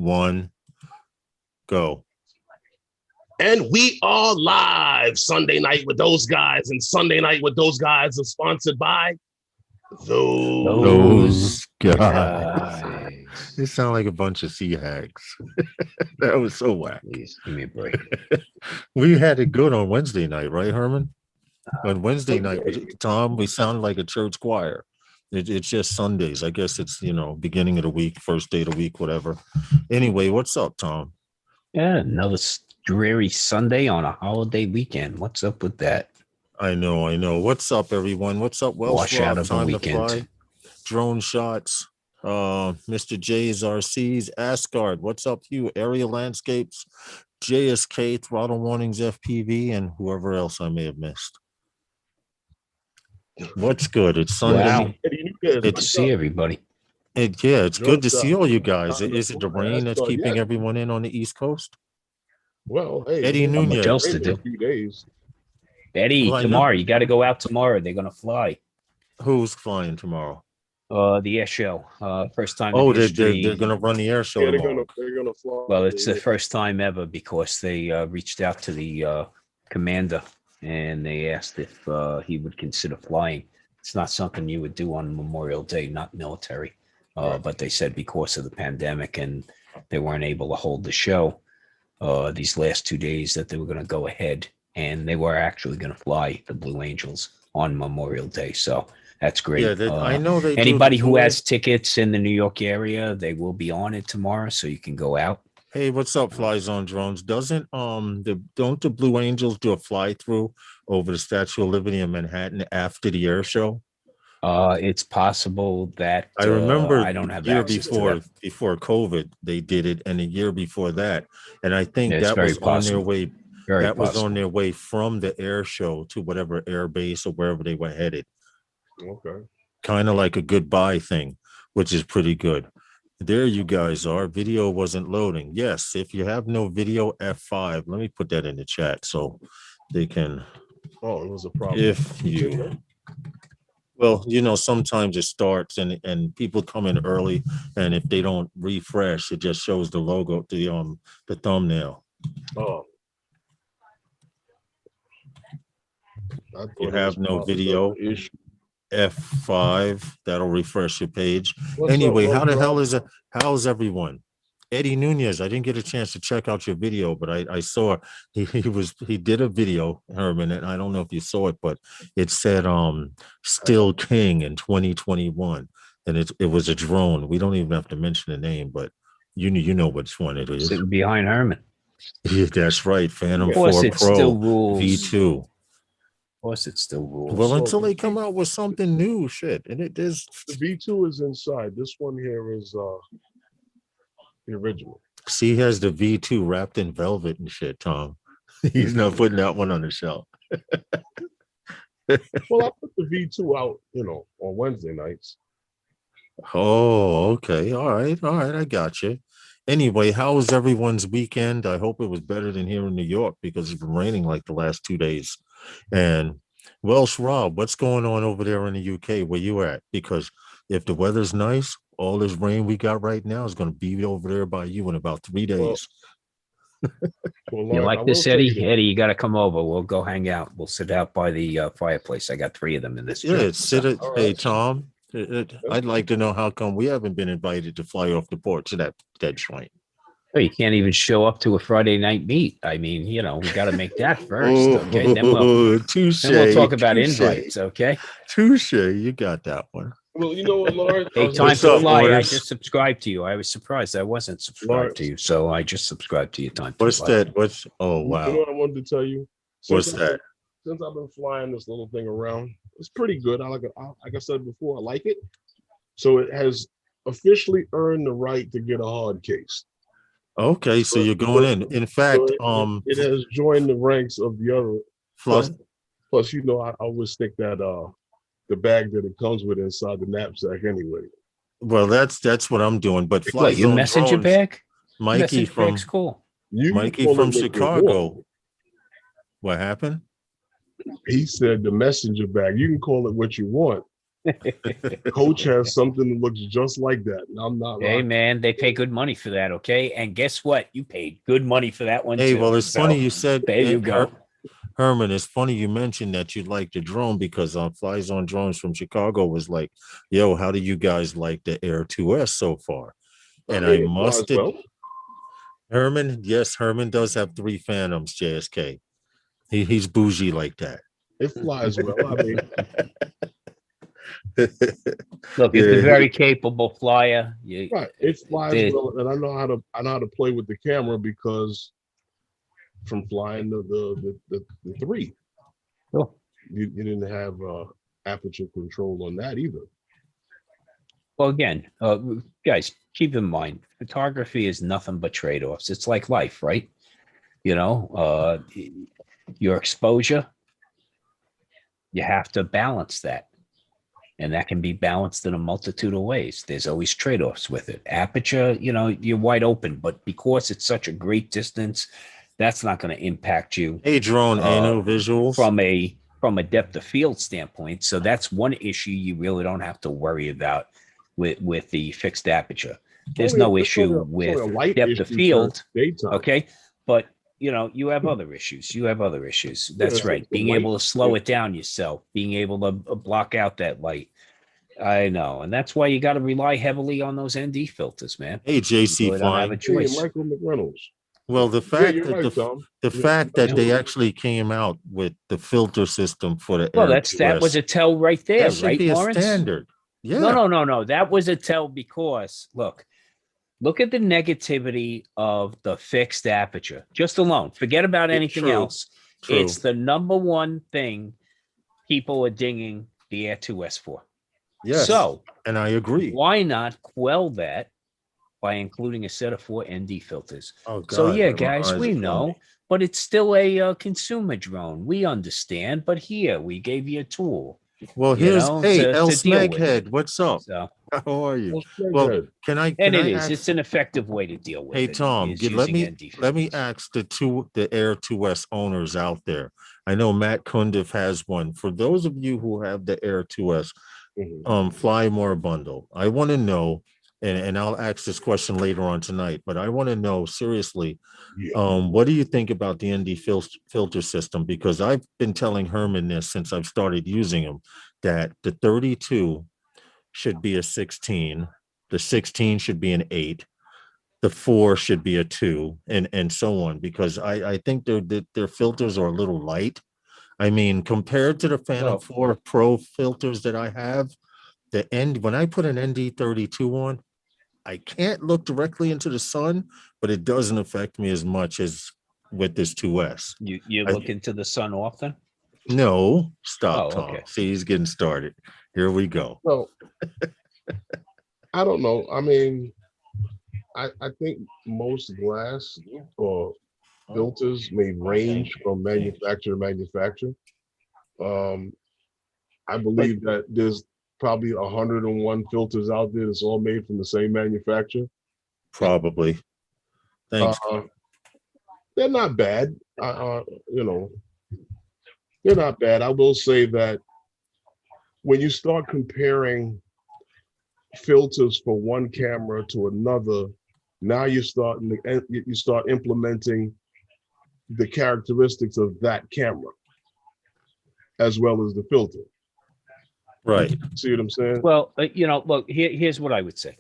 1, go. And we are live Sunday night with those guys, and Sunday night with those guys is sponsored by those guys. They sound like a bunch of sea hags. That was so whack. Please give me a break. We had it good on Wednesday night, right, Herman? On Wednesday night, Tom, we sounded like a church choir. It's just Sundays. I guess it's, beginning of the week, first day of the week, whatever. Anyway, what's up, Tom? Yeah, another dreary Sunday on a holiday weekend. What's up with that? I know. What's up, everyone? What's up? Well, wash out of the weekend. Drone shots. Mr. J's RC's Asgard. What's up, you? Area Landscapes, JSK, Throttle Warnings FPV, and whoever else I may have missed. What's good? It's Sunday. Wow. Good to see everybody. It's good to see all you guys. Is it the rain that's keeping everyone in on the East Coast? Well, hey, Eddie Nunez. Much else to do. A few days. Eddie, tomorrow you got to go out tomorrow. They're gonna fly. Who's flying tomorrow? The air show. First time. Oh, they're gonna run the air show. Yeah, they're gonna fly. Well, it's the first time ever because they reached out to the commander and they asked if he would consider flying. It's not something you would do on Memorial Day, not military. But they said because of the pandemic and they weren't able to hold the show these last 2 days that they were going to go ahead and they were actually going to fly the Blue Angels on Memorial Day. So that's great. Yeah, I know they anybody who has tickets in the New York area, they will be on it tomorrow, so you can go out. Hey, what's up, Fly Zone Drones? Don't the Blue Angels do a fly through over the Statue of Liberty in Manhattan after the air show? It's possible that I remember I don't have the year before COVID they did it, and the year before that, and I think that was on their way. Was on their way from the air show to whatever air base or wherever they were headed. Okay, kind of like a goodbye thing, which is pretty good. There you guys are. Video wasn't loading. Yes, if you have no video, F5. Let me put that in the chat so they can. Oh, it was a problem. If you. Well, sometimes it starts and people come in early, and if they don't refresh, it just shows the logo, the thumbnail. Oh. You have no video. F5. That'll refresh your page. Anyway, how the hell is it? How's everyone? Eddie Nunez. I didn't get a chance to check out your video, but I saw he did a video, Herman, and I don't know if you saw it, but it said Still King in 2021, and it was a drone. We don't even have to mention the name, but you know which one it is. Sitting behind Herman. Yeah, that's right. Phantom 4 Pro V2. Of course, it still rules. Well, until they come out with something new, shit. And it is. The V2 is inside. This one here is the original. See, he has the V2 wrapped in velvet and shit, Tom. He's not putting that one on the shelf. Well, I put the V2 out, on Wednesday nights. Oh, okay. All right. I got you. Anyway, how was everyone's weekend? I hope it was better than here in New York because it's been raining like the last 2 days. And Welsh Rob, what's going on over there in the UK where you at? Because if the weather's nice, all this rain we got right now is going to be over there by you in about 3 days. You like this, Eddie? Eddie, you got to come over. We'll go hang out. We'll sit out by the fireplace. I got 3 of them in this. Yeah, hey, Tom, I'd like to know how come we haven't been invited to fly off the porch of that joint. Well, you can't even show up to a Friday night meet. I mean, we got to make that first. Okay, then we'll talk about invites. Okay, touche. You got that one. Well, you know what, Lawrence? Hey, time to fly. I just subscribed to you. I was surprised I wasn't subscribed to you, so I just subscribed to you. Time. What's that? Oh, wow. You know what I wanted to tell you? What's that? Since I've been flying this little thing around, it's pretty good. I like it. Like I said before, I like it. So it has officially earned the right to get a hard case. Okay, so you're going in. In fact, it has joined the ranks of the other. Plus, I always stick that the bag that it comes with inside the knapsack anyway. Well, that's what I'm doing. But your messenger bag, Mikey from cool. Mikey from Chicago. What happened? He said the messenger bag. You can call it what you want, Coach has something that looks just like that. And I'm not Hey lying. man, they pay good money for that, okay? And guess what? You paid good money for that one Hey, too. well, it's So funny you said there you go. Herman, it's funny you mentioned that you like the drone because Flies on Drones from Chicago was like, yo, how do you guys like the Air 2S so far? And I It flies must well. Herman, yes, Herman does have 3 Phantoms, JSK. He's bougie like that. It flies well. I mean, Look, it's a very capable flyer. right. It flies well, and I know how to play with the camera because from flying the 3. Cool. You didn't have aperture control on that either. Well, again, guys, keep in mind, photography is nothing but trade-offs. It's like life, right? You know, your exposure, you have to balance that. And that can be balanced in a multitude of ways. There's always trade-offs with it. Aperture, you know, you're wide open, but because it's such a great distance, that's not going to impact you. Hey, drone, no visuals from a depth of field standpoint. So that's one issue you really don't have to worry about with the fixed aperture. There's no issue with depth of field. Okay. But you know, you have other issues. That's right. Being able to slow it down yourself, being able to block out that light. I know. And that's why you got to rely heavily on those ND filters, man. Hey, JC really don't have a choice. Michael McReynolds. Well, the fact that they actually came out with the filter system for the Air 2S, that was a tell right there, that should be Lawrence? A standard. Yeah. No. That was a tell because look at the negativity of the fixed aperture just alone. Forget about anything else. True. It's the number one thing people are dinging the Air 2S for. Yes. So, and I agree. Why not quell that by including a set of 4 ND filters? Oh, God, so yeah, guys, we know, but it's still a consumer drone. We understand, but here we gave you a tool. Well, here's El Smeghead. What's up? So, how are you? Well, can I? It's an effective way to deal with it. Hey, Tom, let me ask the Air 2S owners out there. I know Matt Kundiff has one. For those of you who have the Air 2S, Fly More bundle, I want to know, and I'll ask this question later on tonight, but I want to know seriously, what do you think about the ND filter system? Because I've been telling Herman this since I've started using them, that the 32 should be a 16, the 16 should be an 8, the 4 should be a 2, and so on, because I think their filters are a little light. I mean, compared to the Phantom 4 Pro filters that I have, when I put an ND32 on, I can't look directly into the sun, but it doesn't affect me as much as with this 2S. You look into the sun often? No, stop, Tom. Okay. See, he's getting started. Here we go. So, I don't know. I mean, I think most glass or filters may range from manufacturer to manufacturer. I believe that there's probably 101 filters out there that's all made from the same manufacturer. Probably. Thanks. They're not bad. You know, they're not bad. I will say that when you start comparing filters for one camera to another, now you start implementing the characteristics of that camera as well as the filter. Right. See what I'm saying? Well, you know, look, here's what I would say.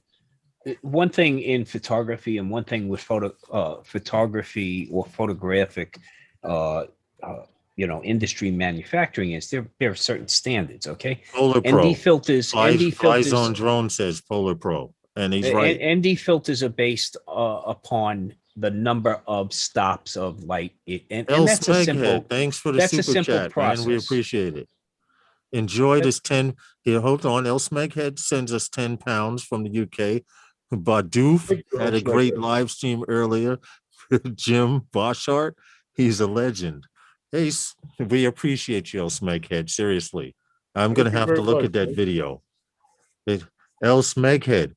One thing in photography and one thing with photography or photographic, you know, industry manufacturing is there are certain standards. Okay. Polar Pro. ND filters. Flies on Drone says Polar Pro, and he's right. ND filters are based upon the number of stops of light. And that's a simple. Thanks for the super chat, process. Man. We appreciate it. Enjoy this 10. Here, hold on. El Smeghead sends us 10 pounds from the UK. Badoof had a great live stream earlier. Jim Boschart, he's a legend. Hey, we appreciate you, El Smeghead. Seriously. I'm going to have to look at that video. El Smeghead,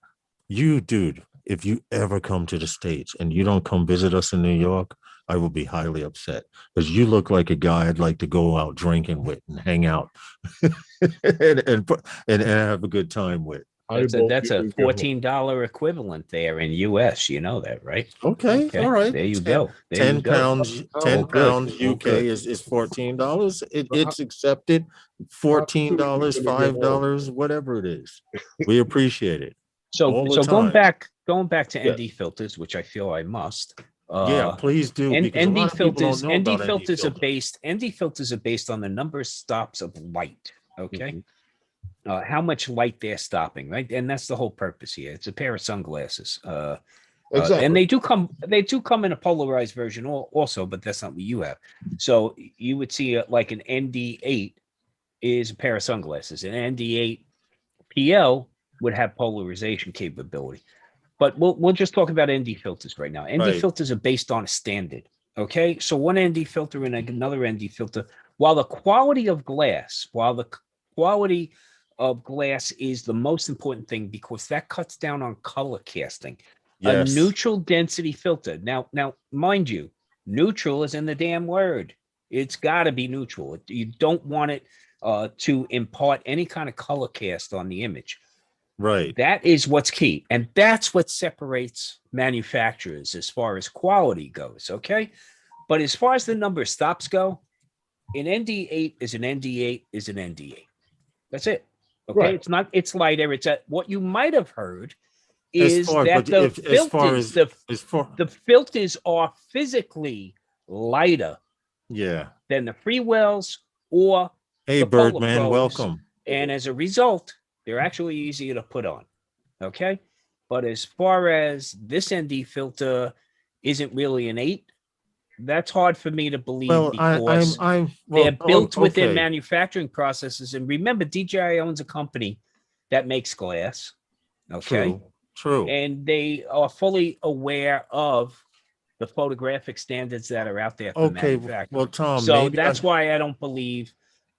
you, dude, if you ever come to the States and you don't come visit us in New York, I will be highly upset because you look like a guy I'd like to go out drinking with and hang out and have a good time with. That's a $14 equivalent there in US. You know that, right? Okay, all right. There you go. There 10 you go. pounds, Oh, 10 good. pounds UK is $14. It's accepted. How $14, soon are you gonna get $5, whatever it is. We appreciate it. So all the going time. back to Yeah. ND filters, which I feel I must. Yeah, please do, because a ND lot of people don't filters, know about ND filters are filters. based on the number of stops of light. Okay. Mhm. How much light they're stopping, right? And that's the whole purpose here. It's a pair of sunglasses. Exactly. And they do come in a polarized version also, but that's not what you have. So you would see like an ND8 is a pair of sunglasses. An ND8 PL would have polarization capability. But we'll just talk about ND filters right now. ND filters are based on a standard. Okay. So one ND filter and another ND filter, while the quality of glass is the most important thing because that cuts down on color casting. A Yes. neutral density filter. Now, mind you, neutral is in the damn word. It's got to be neutral. You don't want it to impart any kind of color cast on the image. Right. That is what's key. And that's what separates manufacturers as far as quality goes. Okay. But as far as the number of stops go, an ND8 is an ND8 is an ND8. That's it. Okay. Right. It's lighter. What you might have heard As is far, that but if, as far as the filters are physically lighter yeah. than the Freewells or Hey, the Polar Birdman, Pros, welcome. and as a result, they're actually easier to put on. Okay. But as far as this ND filter isn't really an 8, that's hard for me to believe Well, because they're built within okay. manufacturing processes. And remember, DJI owns a company that makes glass. Okay. True. And they are fully aware of the photographic standards that are out there for manufacturing. Well, Tom, so that's why I don't believe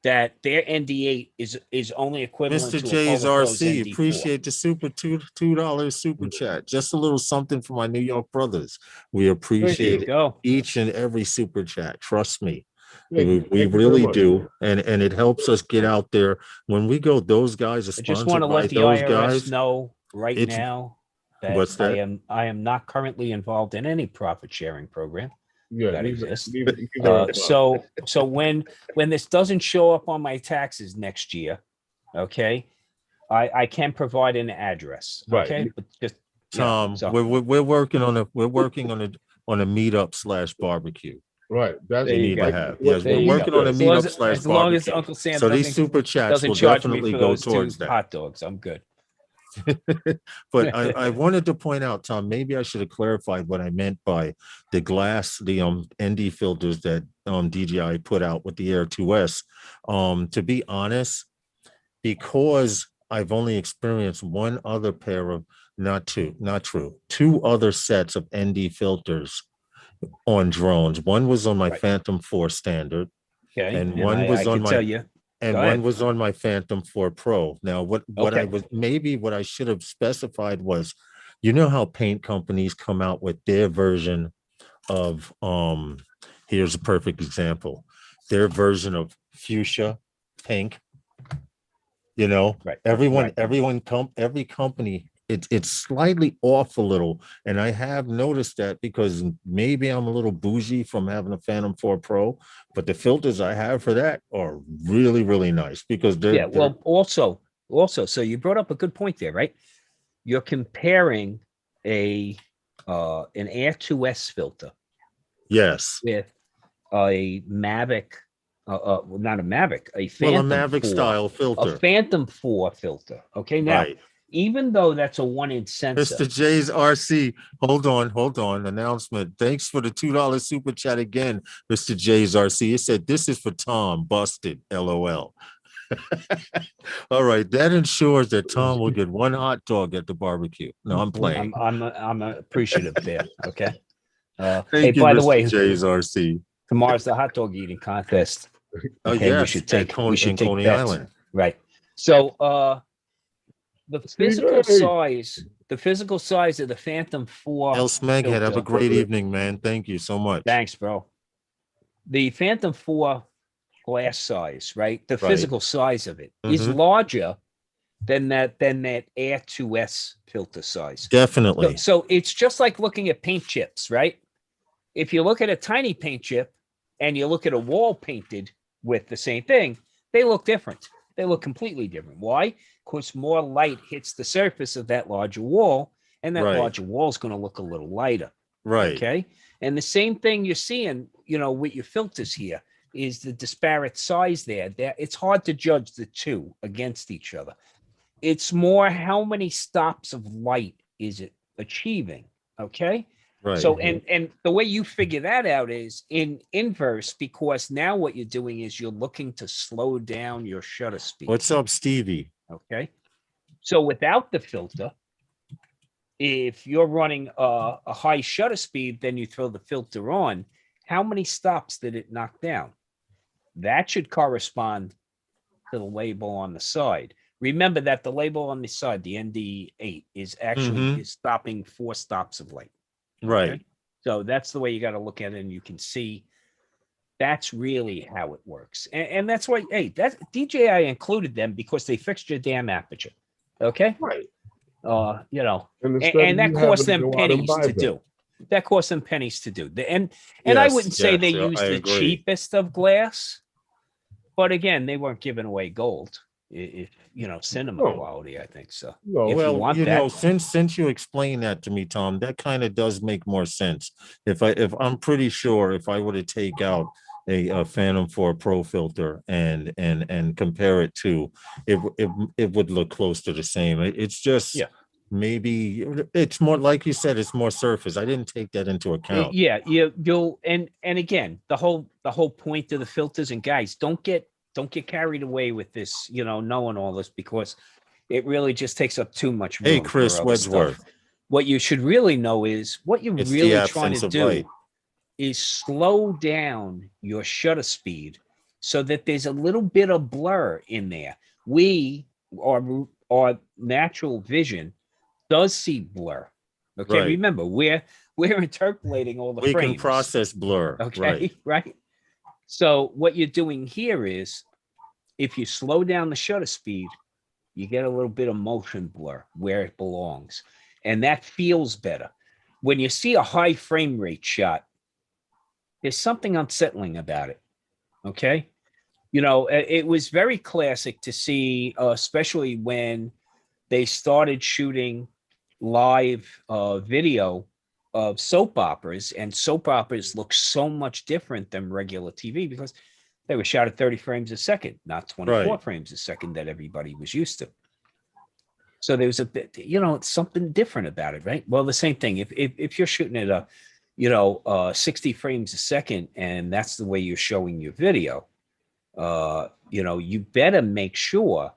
that their ND8 is only equivalent Mr. to J's a Polar Pro's RC, ND4. appreciate the $2 super chat. Just a little something for my New York brothers. We appreciate each and every super chat. Trust me. We really do. And it helps us get out there. When we go, those guys are I just want to let the IRS know right now that I am not currently involved in any profit sharing program that exists. So when this doesn't show up on my taxes next year, okay, I can provide an address. Okay, right. but just Tom, we're working on a meetup / barbecue. Right. That's you need to have. Yes, we're working on a meetup / barbecue. As long as Uncle Sam so these super chats will definitely go towards that. Hot dogs, I'm good. But I wanted to point out, Tom, maybe I should have clarified what I meant by the glass, the ND filters that DJI put out with the Air 2S. To be honest, because I've only experienced one other pair of two other sets of ND filters on drones. One was on my Phantom 4 standard, and one was on my one was on my Phantom 4 Pro. Now, what I should have specified was, you know how paint companies come out with their version of here's a perfect example, their version of fuchsia pink. You know, every company, it's slightly off a little. And I have noticed that because maybe I'm a little bougie from having a Phantom 4 Pro, but the filters I have for that are really, really nice because they're also, so you brought up a good point there, right? You're comparing an Air 2S filter. Yes. With a Mavic. Not a Mavic, a Phantom a Mavic 4, style filter. A Phantom 4 filter. Okay, now, even though that's a 1-inch sensor. Mr. J's RC, hold on, announcement. Thanks for the $2 super chat again, Mr. J's RC. It said, this is for Tom, busted, LOL. All right, that ensures that Tom will get one hot dog at the barbecue. No, I'm playing. I'm appreciative there, okay? Hey, by the way, J's RC. Tomorrow's the hot dog eating contest. Okay, yes, we should take Coney Island. Right. So The CJ. physical size of the Phantom 4 El Smeghead, have a filter. great evening, man. Thank you so much. Thanks, bro. The Phantom 4 glass size, right? The Right. physical size of it is Mhm. larger than that Air 2S filter size. Definitely. So it's just like looking at paint chips, right? If you look at a tiny paint chip and you look at a wall painted with the same thing, they look different. They look completely different. Why? Because more light hits the surface of that larger wall, and that Right. larger wall is going to look a little lighter. Right. Okay. And the same thing you're seeing, with your filters here is the disparate size there. It's hard to judge the two against each other. It's more how many stops of light is it achieving? Okay. Right. So and the way you figure that out is in inverse, because now what you're doing is you're looking to slow down your shutter speed. What's up, Stevie? Okay. So without the filter, if you're running a high shutter speed, then you throw the filter on. How many stops did it knock down? That should correspond to the label on the side. Remember that the label on the side, the ND8, is actually is stopping 4 stops of light. Right. Okay? So that's the way you got to look at it, and you can see that's really how it works. And that's why, hey, that's DJI included them because they fixed your damn aperture. Okay. Right. And that cost them pennies to do. That cost them pennies to do. And I wouldn't say they used the cheapest of glass, but again, they weren't giving away gold. If cinema quality, I think so. No. If Well, want that, since you explained that to me, Tom, that kind of does make more sense. If I'm pretty sure if I were to take out a Phantom 4 Pro filter and compare it to it would look close to the same. It's just maybe it's more like you said, it's more surface. I didn't take that into account. You'll and again, the whole point of the filters, and guys, don't get carried away with this, knowing all this, because it really just takes up too much room. Hey, Chris Wedgeworth. Stuff. What you should really know is what you're really trying to do is slow down your shutter speed so that there's a little bit of blur in there. Our natural vision does see blur. Okay, right. Remember, we're interpolating all the frames. We can process blur. Okay, right. So what you're doing here is, if you slow down the shutter speed, you get a little bit of motion blur where it belongs. And that feels better. When you see a high frame rate shot, there's something unsettling about it. Okay. It was very classic to see, especially when they started shooting live video of soap operas, and soap operas look so much different than regular TV because they were shot at 30 frames a second, not 24 frames a second that everybody was used to. So there was a bit, something different about it, right? Well, the same thing. If you're shooting at 60 frames a second, and that's the way you're showing your video, you better make sure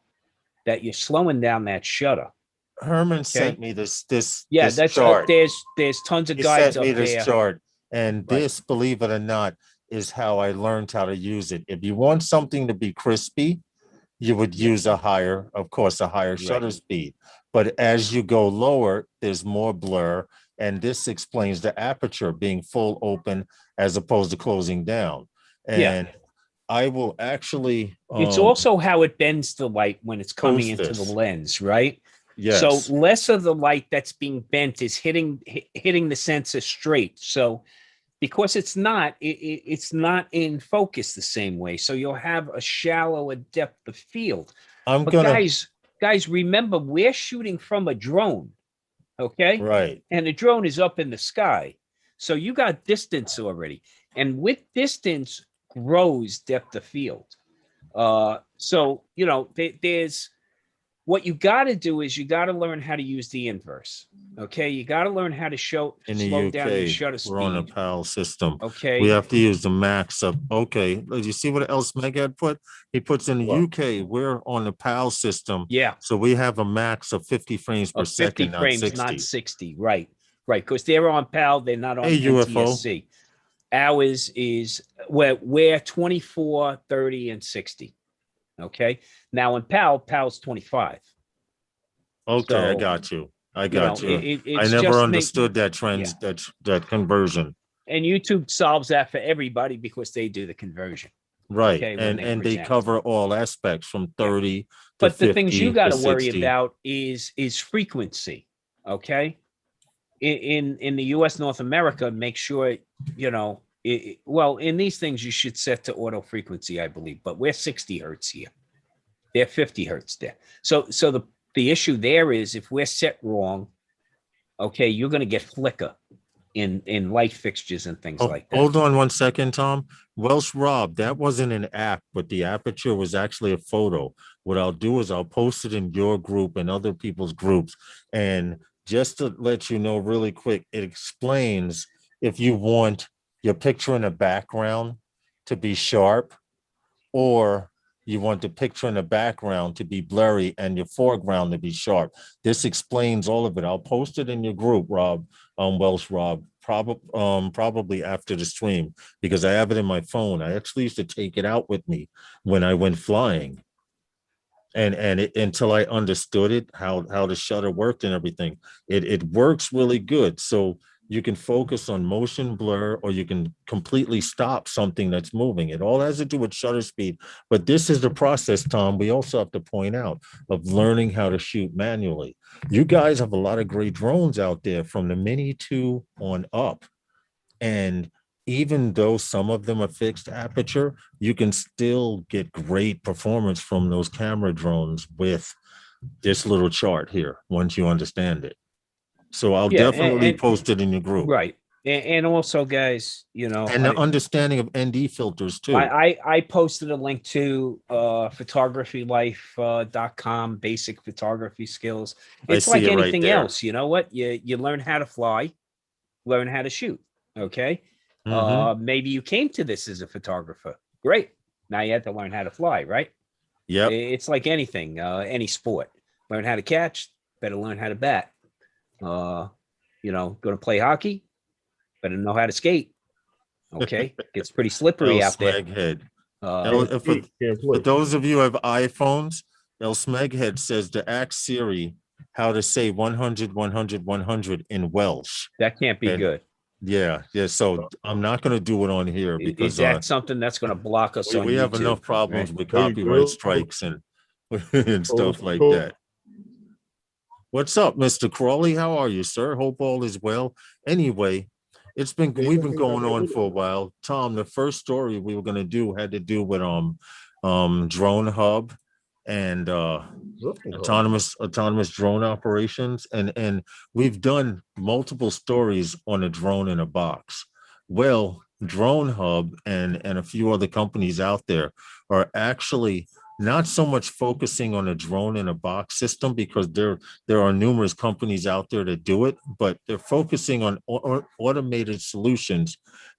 that you're slowing down that shutter. Herman sent me this that's chart. There's tons of guides up there. This chart, and this, believe it or not, is how I learned how to use it. If you want something to be crispy, you would use a higher shutter speed. But as you go lower, there's more blur, and this explains the aperture being full open as opposed to closing down. And I will actually. It's also how it bends the light when it's coming into the lens, right? Yes. So less of the light that's being bent is hitting the sensor straight. So because it's not in focus the same way. So you'll have a shallower depth of field. Guys, remember, we're shooting from a drone. Okay. Right. And the drone is up in the sky. So you got distance already. And with distance grows depth of field. So, there's what you got to do is you got to learn how to use the inverse. Okay. You got to learn how to slow down your shutter speed. We're on a PAL system. Okay. We have to use the max of, did you see what else Megad put? He puts in the UK, we're on the PAL system. Yeah. So we have a max of 50 frames per second, 50 frames, not 60. Right. Because they're on PAL, they're not on NTSC. Ours is we're 24, 30, and 60. Okay. Now in PAL's 25. Okay, I So, got you. I you know, got you. I it's never just make, understood that yeah. that conversion. And YouTube solves that for everybody because they do the conversion. Right. Okay, when they And they present. cover all aspects from Yeah. 30 to But the things you 50 got to to worry 60. about is frequency. Okay. In the US, North America, make sure, you know, well, in these things, you should set to auto frequency, I believe, but we're 60 hertz here. They're 50 hertz there. So the issue there is if we're set wrong, okay, you're going to get flicker in light fixtures and things Oh, like that. hold on 1 second, Tom. Welsh Rob, that wasn't an app, but the aperture was actually a photo. What I'll do is I'll post it in your group and other people's groups. And just to let you know really quick, it explains if you want your picture in the background to be sharp, or you want the picture in the background to be blurry and your foreground to be sharp. This explains all of it. I'll post it in your group, Rob, Welsh Rob, probably after the stream, because I have it in my phone. I actually used to take it out with me when I went flying. And it, until I understood it, how the shutter worked and everything, it works really good. So you can focus on motion blur, or you can completely stop something that's moving. It all has to do with shutter speed. But this is the process, Tom, we also have to point out, of learning how to shoot manually. You guys have a lot of great drones out there from the Mini 2 on up. And even though some of them are fixed aperture, you can still get great performance from those camera drones with this little chart here, once you understand it. So I'll Yeah, definitely post it in your group. right. And also, guys, you know, And the understanding of ND filters too. I posted a link to photographylife.com, basic photography skills. I It's see like it right anything there. else. You know what? You learn how to fly, learn how to shoot. Okay. Maybe you came to this as a photographer. Great. Now you have to learn how to fly, right? Yep. It's like anything, any sport. Learn how to catch, better learn how to bat. You know, going to play hockey, better know how to skate. Okay. Gets pretty slippery El out there. Smeghead. Uh, For those of you who have iPhones, El Smeghead says to ask Siri how to say 100, 100, 100 in Welsh. that can't be And good. yeah. So I'm not going to do it on here Is because that something that's going to block us on we have YouTube? enough problems Right? with There you copyright go. strikes and and stuff like that. What's up, Mr. Crawley? How are you, sir? Hope all is well. Anyway, we've been going on for a while. Tom, the first story we were going to do had to do with Drone Hub and autonomous drone operations, and we've done multiple stories on a drone in a box. Well, Drone Hub and a few other companies out there are actually not so much focusing on a drone in a box system, because there are numerous companies out there that do it, but they're focusing on automated solutions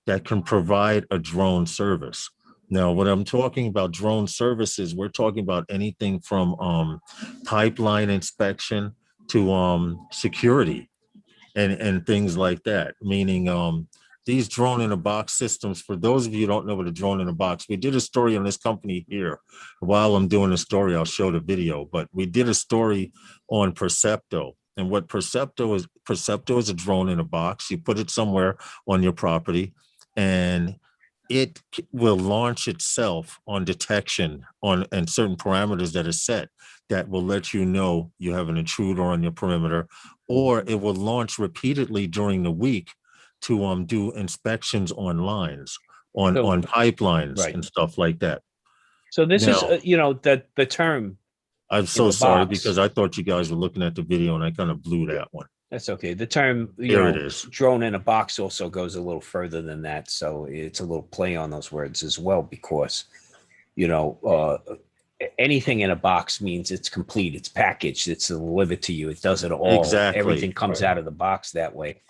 that can provide a drone service. Now, when I'm talking about drone services, we're talking about anything from pipeline inspection to security and things like that. Meaning these drone in a box systems, for those of you who don't know what a drone in a box, we did a story on this company here. While I'm doing the story, I'll show the video, but we did a story on Percepto. And what Percepto is a drone in a box. You put it somewhere on your property, and it will launch itself on detection and certain parameters that are set that will let you know you have an intruder on your perimeter, or it will launch repeatedly during the week to do inspections on lines, on pipelines, Right. and stuff like that. So this is, Now, you know, the term. I'm so sorry box. because I thought you guys were looking at the video and I kind of blew that one. That's okay. The term, Here it is. drone in a box also goes a little further than that. So it's a little play on those words as well, because, you know, anything in a box means it's complete, it's packaged, it's delivered to you, it does it all. Exactly. Everything comes out of the box that way.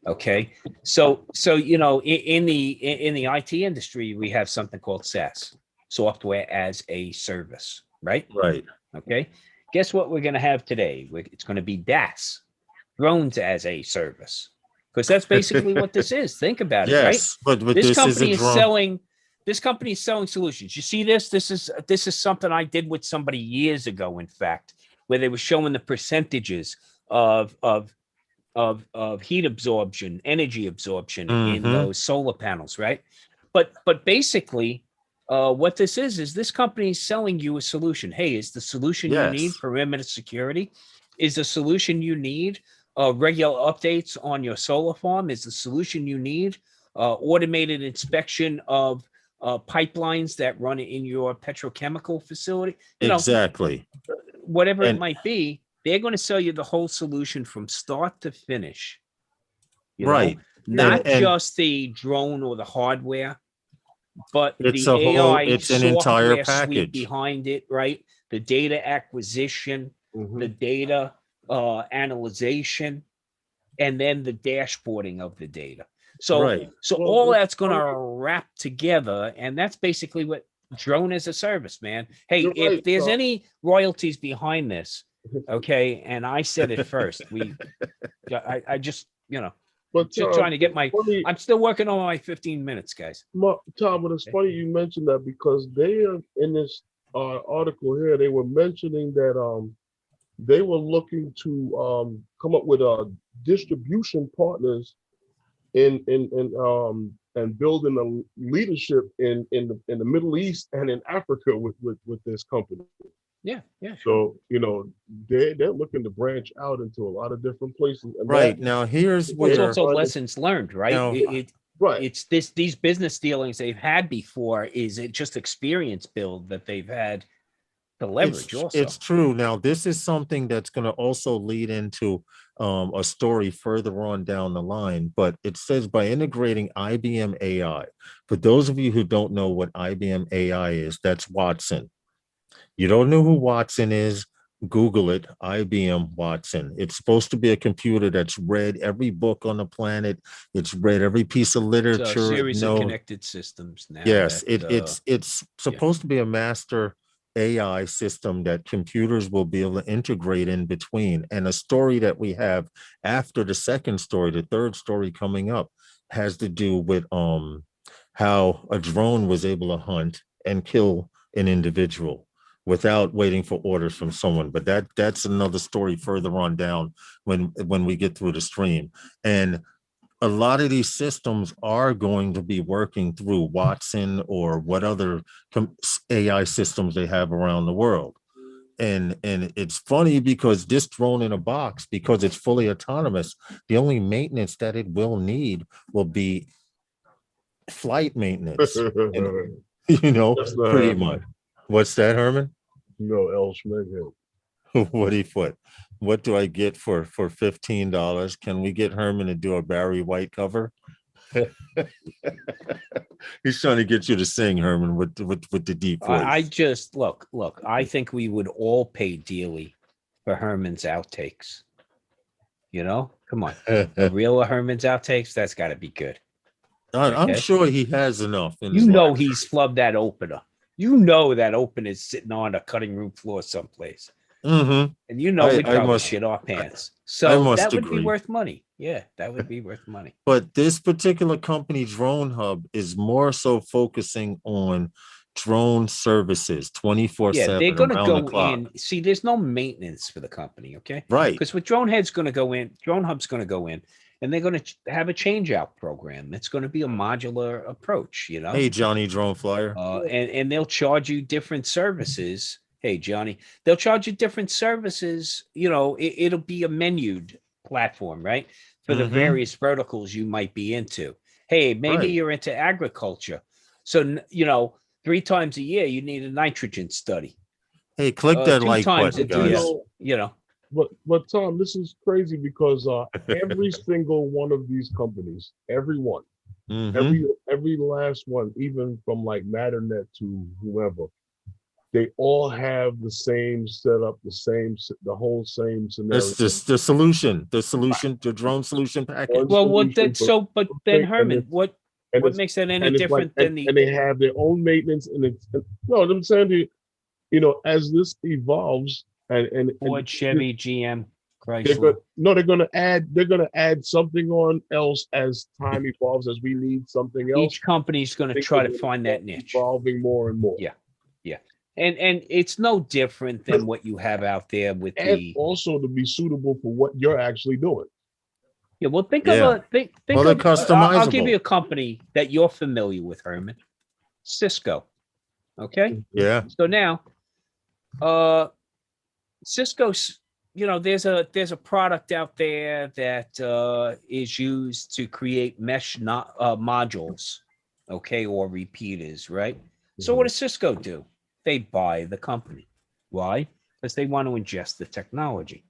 Okay. So you know, in the IT industry, we have something called SaaS, software as a service, right? Right. Okay. Guess what we're going to have today? It's going to be DaaS, drones as a service, because that's basically what this is. Think about it, right? Yes, but This this is a company is drone. selling. This company is selling solutions. You see this? This is something I did with somebody years ago. In fact, where they were showing the percentages of heat absorption, energy absorption in Mhm. those solar panels, right? But basically, what this is this company is selling you a solution. Hey, is the solution you need Yes. perimeter security? Is the solution you need regular updates on your solar farm? Is the solution you need automated inspection of pipelines that run in your petrochemical facility? You know, Exactly. whatever it And might be, they're going to sell you the whole solution from start to finish. You know, right. not And just the drone or the hardware, but it's the a whole, AI it's an entire software suite package. behind it, right? The data acquisition, the data analyzation, and then the dashboarding of the data. So, Right. so Well, all it's that's going funny. to wrap together, and that's basically what drone as a service, man. Hey, You're if right, there's Tom. any royalties behind this, okay, and I said it first, I just, But just Tom, trying to get it's my, funny, I'm still working on my 15 minutes, guys. Tom, but it's funny you mentioned that because they are in this article here, they were mentioning that they were looking to come up with distribution partners and building a leadership in the Middle East and in Africa with this company. Yeah, sure. So they're looking to branch out into a lot of different places. And Right. Now here's It's where also lessons learned, right? now right. It's these business dealings they've had before. Is it just experience build that they've had to leverage also? it's true. Now this is something that's going to also lead into a story further on down the line, but it says by integrating IBM AI. For those of you who don't know what IBM AI is, that's Watson. You don't know who Watson is? Google it, IBM Watson. It's supposed to be a computer that's read every book on the planet. It's read every piece of It's a literature. series of connected systems now. Yes, that, it's supposed to be a master AI system that computers will be able to integrate in between. And a story that we have after the second story, the third story coming up, has to do with how a drone was able to hunt and kill an individual without waiting for orders from someone. But that's another story further on down when we get through the stream. And a lot of these systems are going to be working through Watson or what other AI systems they have around the world. And it's funny because this drone in a box, because it's fully autonomous, the only maintenance that it will need will be flight maintenance. And, That's not pretty happening. much. What's that, Herman? L. Schmeghead. What do you put? What do I get for $15? Can we get Herman to do a Barry White cover? He's trying to get you to sing, Herman, with the deep voice. I just look. I think we would all pay dearly for Herman's outtakes. Come on, a real Herman's outtakes. That's got to be good. I'm Okay. sure he has enough. In his life. He's flubbed that opener. That opener is sitting on a cutting room floor someplace. Mm-hmm. And we'd probably shit our pants. So that would be worth money. Yeah, that would be worth money. But this particular company, Drone Hub, is more so focusing on drone services 24/7. Yeah, they're going to around go the clock. in. See, there's no maintenance for the company, okay? Right. Because with Drone Head's going to go in, Drone Hub's going to go in, and they're going to have a change out program. It's going to be a modular approach, Hey, Johnny Drone Flyer. And they'll charge you different services. Hey, Johnny, they'll charge you different services. It'll be a menued platform, right? For the various verticals you might be into. Hey, maybe you're into agriculture. So, 3 times a year, you need a nitrogen study. Hey, click that 2 like times button, a guys. year, But Tom, this is crazy because every single one of these companies, every one, every last one, even from like Matternet to whoever, they all have the same setup, the whole same scenario. It's just the solution, the drone solution package. Well, but then Herman, what makes that any different than and they have their own maintenance and it's no, I'm saying to you, as this evolves and Ford, Chevy, GM, Chrysler. they're gonna add something on else as time evolves, as we need something else. Each company's going to try to find that niche. Evolving more and more. Yeah. And it's no different than what you have out there with And the also to be suitable for what you're actually doing. yeah. Well, think of Yeah. a think Well, of. they're I'll give you customizable. a company that you're familiar with, Herman. Cisco. Okay. Yeah. So now, uh, Cisco's. There's a product out there that is used to create mesh not modules, okay, or repeaters, right? So what Mhm. does Cisco do? They buy the company. Why? Because they want to ingest the technology.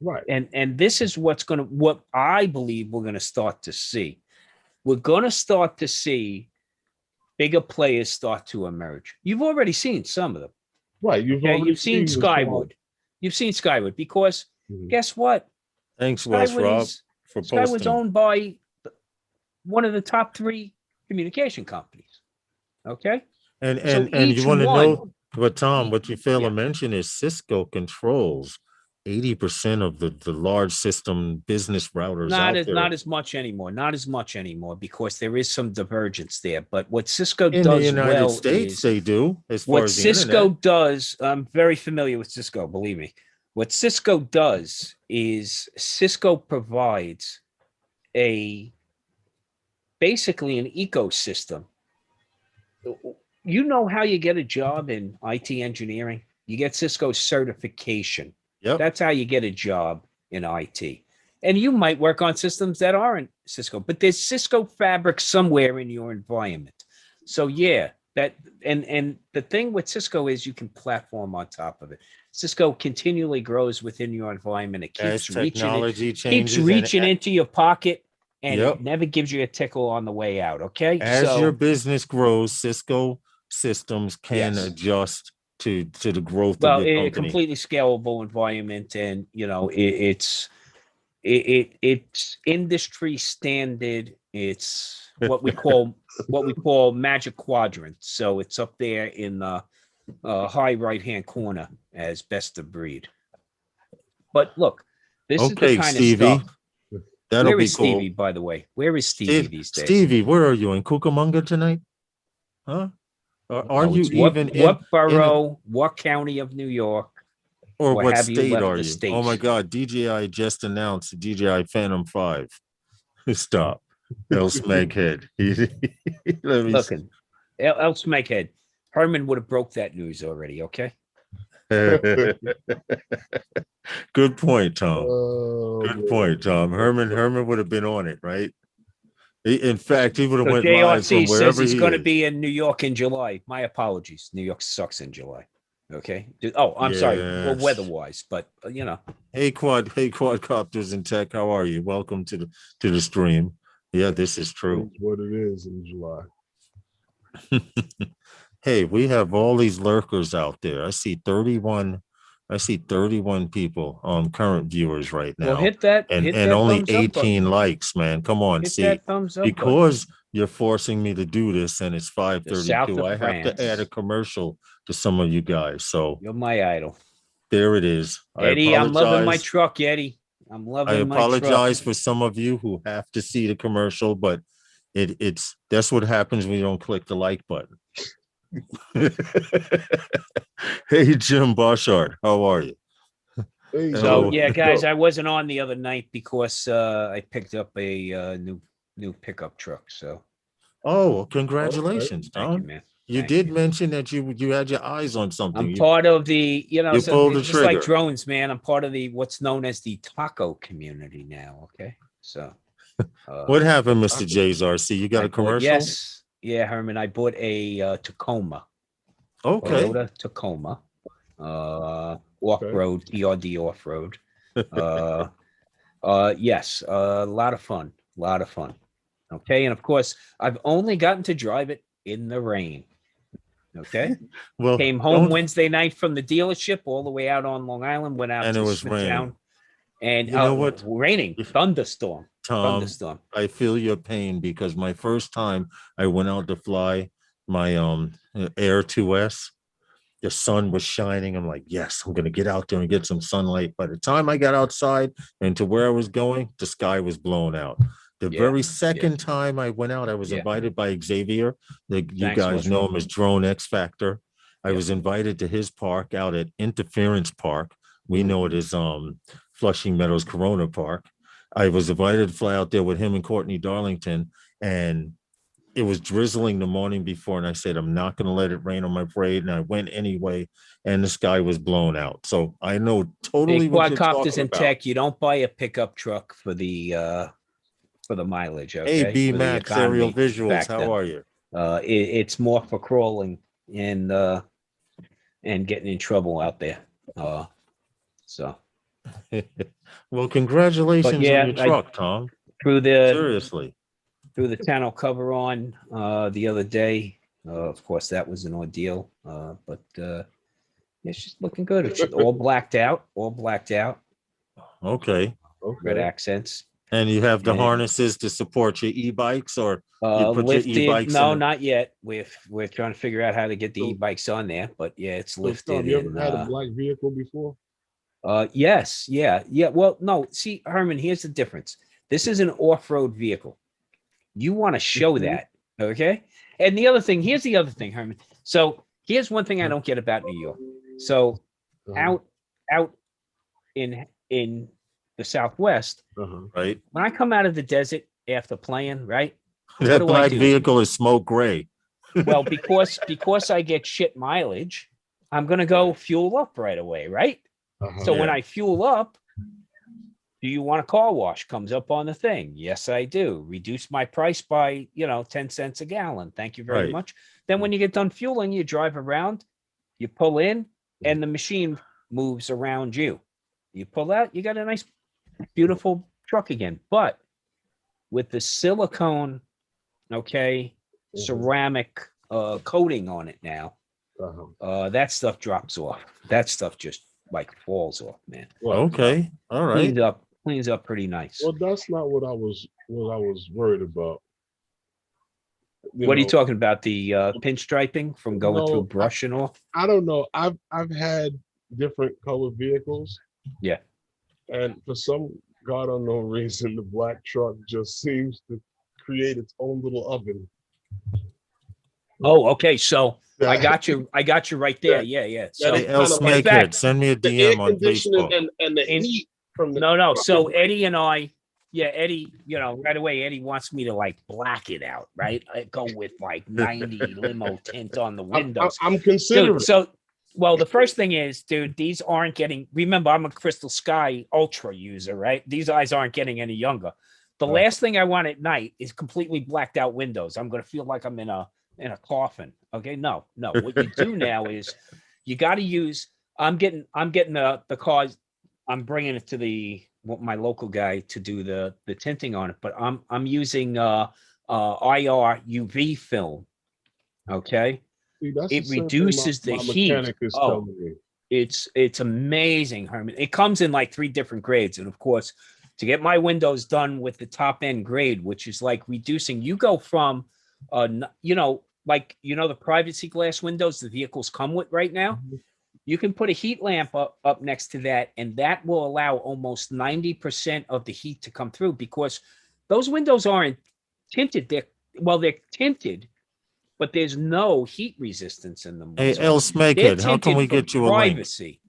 Right. And this is what I believe we're gonna start to see. We're gonna start to see bigger players start to emerge. You've already seen some of them. Right. You've Okay, already you've seen seen the small. Skyward. You've seen Skyward because Mhm. guess what? Thanks, Wes Skyward Rob, is for Skyward's posting. owned by one of the top three communication companies. Okay, so And you each want to one, know, but Tom, what you fail to yeah, mention is Cisco controls 80% of the large system business routers not out as there not as much anymore, not as much anymore because there is some divergence there. But what Cisco in the does United well States. is They do, as far what as the Cisco internet. does. I'm very familiar with Cisco, believe me. What Cisco does is Cisco provides a basically an ecosystem. You know how you get a job in IT engineering? You get Cisco certification. Yep. That's how you get a job in IT. And you might work on systems that aren't Cisco, but there's Cisco fabric somewhere in your environment. So yeah, that and the thing with Cisco is you can platform on top of it. Cisco continually grows within your environment. It As technology keeps changes and reaching into your pocket and it yep, never gives you a tickle on the way out. Okay. as your So business grows, Cisco systems can yes. adjust to the growth of Well, your a company. completely scalable environment, and it's industry standard. It's what we call Magic Quadrant. So it's up there in the high right hand corner as best of breed. But look, this is the Okay, kind of Stevie, stuff. that'll Where be is Stevie, cool. by the way? Where is Stevie these days? Stevie, where are you in Cucamonga tonight? Huh? Are No, you it's what even what in a, borough, what county of New York, or or what have you state left are the you? Oh my state? God, DJI just announced the DJI Phantom 5. Stop. El Smeghead. Let me Look, else make head. Herman would have broke that news already. Okay. Good point, Tom. Oh, Good man. point, Tom. Herman would have been on it, right? In fact, he would have So went live JRC from says wherever he's he going to is. be in New York in July. My apologies. New York sucks in July. Okay. Oh, I'm sorry. Well, Yes. weather-wise, but Hey quadcopters in tech, how are you? Welcome to the stream. Yeah, this is true. It's what it is in July. Hey, we have all these lurkers out there. I see 31 people current viewers right well, now hit and that only thumbs up button. 18 likes, man. Come on, Hit see, that thumbs up button. because you're forcing me to do this and it's The south 5:32. of I have to add a France. commercial to some of you guys. So You're my idol, there it is. Eddie. I'm loving my truck, Eddie. I'm I loving my truck. apologize for some of you who have to see the commercial, but it's that's what happens when you don't click the like button. Hey, Jim Boshart, how are you? Hey, So Jim. Hello. yeah, guys, I wasn't on the other night because I picked up a new pickup truck. So Oh, Okay. congratulations, thank you, Tom. man. You Thank did you. mention that you had your eyes on something. I'm part of the, You so pulled the it's just like trigger. drones, man. I'm part of the what's known as the taco community now. Okay, so What happened, Mr. JRC? You got I a bought commercial? yes, yeah, Herman. I bought a Tacoma, Okay. Toyota Tacoma, off Okay. road, ERD off road. Uh, yes, a lot of fun, a lot of fun. Okay, and of course, I've only gotten to drive it in the rain. Okay. Well, Came home don't, Wednesday night from the dealership all the way out on Long Island, went out and it to was raining. Smithtown and You know what, raining, thunderstorm, Tom? thunderstorm. I feel your pain because my first time I went out to fly my Air 2S, the sun was shining. I'm like, yes, I'm gonna get out there and get some sunlight. By the time I got outside and to where I was going, the sky was blown out. The Yeah. very Yeah. second time I went out, I was Yeah. invited by Xavier. You Thanks, guys Wes know Rob. him as Drone X Factor. I was invited to his park out at Interference Park. We know it as Flushing Meadows Corona Park. I was invited to fly out there with him and Courtney Darlington, and it was drizzling the morning before, and I said, I'm not going to let it rain on my parade. And I went anyway, and the sky was blown out. So I know totally Big what you're quadcopters talking and about. tech, you don't buy a pickup truck for the mileage. Okay. Hey, B For the Max, Aerial economy Visuals, factor. how are you? It's more for crawling and getting in trouble out there. So Well, congratulations But yeah, on your truck, Tom. through the Seriously. tonneau cover on the other day. Of course, that was an ordeal. But it's just looking good. It's all blacked out. All blacked out. Okay. Red Okay. accents. And you have the And- harnesses to support your e-bikes, or you put Lifted. your e-bikes No, in not yet. We're trying to figure out how to get the So- e-bikes on there. But yeah, it's So, lifted. Tom, you ever and, had a black vehicle before? Yes, yeah. Well, no, see, Herman, here's the difference. This is an off-road vehicle. You want to show Mhm. that, okay? And the other thing, here's the other thing, Herman. So here's one thing I don't get about New York. So out in the Southwest, right? when I come out of the desert after playing, right? That do I black do? vehicle is smoke gray. Well, because I get shit mileage, I'm gonna go fuel up right away, right? So when Yeah. I fuel up, do you want a car wash? Comes up on the thing. Yes, I do. Reduce my price by, 10 cents a gallon. Thank you very Right. much. Then when you get done fueling, you drive around, you pull in, and the machine moves around you. You pull out, you got a nice, beautiful truck again. But with the silicone, ceramic coating on it now, that stuff drops off. That stuff just like falls off, man. Okay. All right. Cleans up pretty nice. Well, that's not what I was worried about. What are you talking about? The pinstriping from going No, through brush and all? I don't know. I've had different colored vehicles. Yeah. And for some God unknown reason, the black truck just seems to create its own little oven. Oh, okay. So I That- got you. I got you right there. Yeah. So is Hey, El kind of like Snakehead, send me a the air DM on conditioning Facebook. and the In- heat from the no. So Eddie and I, Eddie, right away, Eddie wants me to like black it out, right? I go with like 90 limo tint on the windows. I'm considering. Dude, so, well, the first thing is, dude, these aren't getting, remember, I'm a Crystal Sky Ultra user, right? These eyes aren't getting any younger. The Right. last thing I want at night is completely blacked out windows. I'm going to feel like I'm in a coffin. Okay. No. What you do now is you got to use, I'm getting the cars. I'm bringing it to my local guy to do the tinting on it, but I'm using IR UV film. Okay. See, that's It the same thing reduces the my heat. mechanic is Oh. telling me. It's amazing, Herman. It comes in like 3 different grades. And of course, to get my windows done with the top end grade, which is like reducing, you go from, the privacy glass windows the vehicles come with right now. You can put a heat lamp up next to that, and that will allow almost 90% of the heat to come through because those windows aren't tinted. They're tinted, but there's no heat resistance in them. Hey, whatsoever. El They're Snakehead, how can tinted we for get you a link? privacy.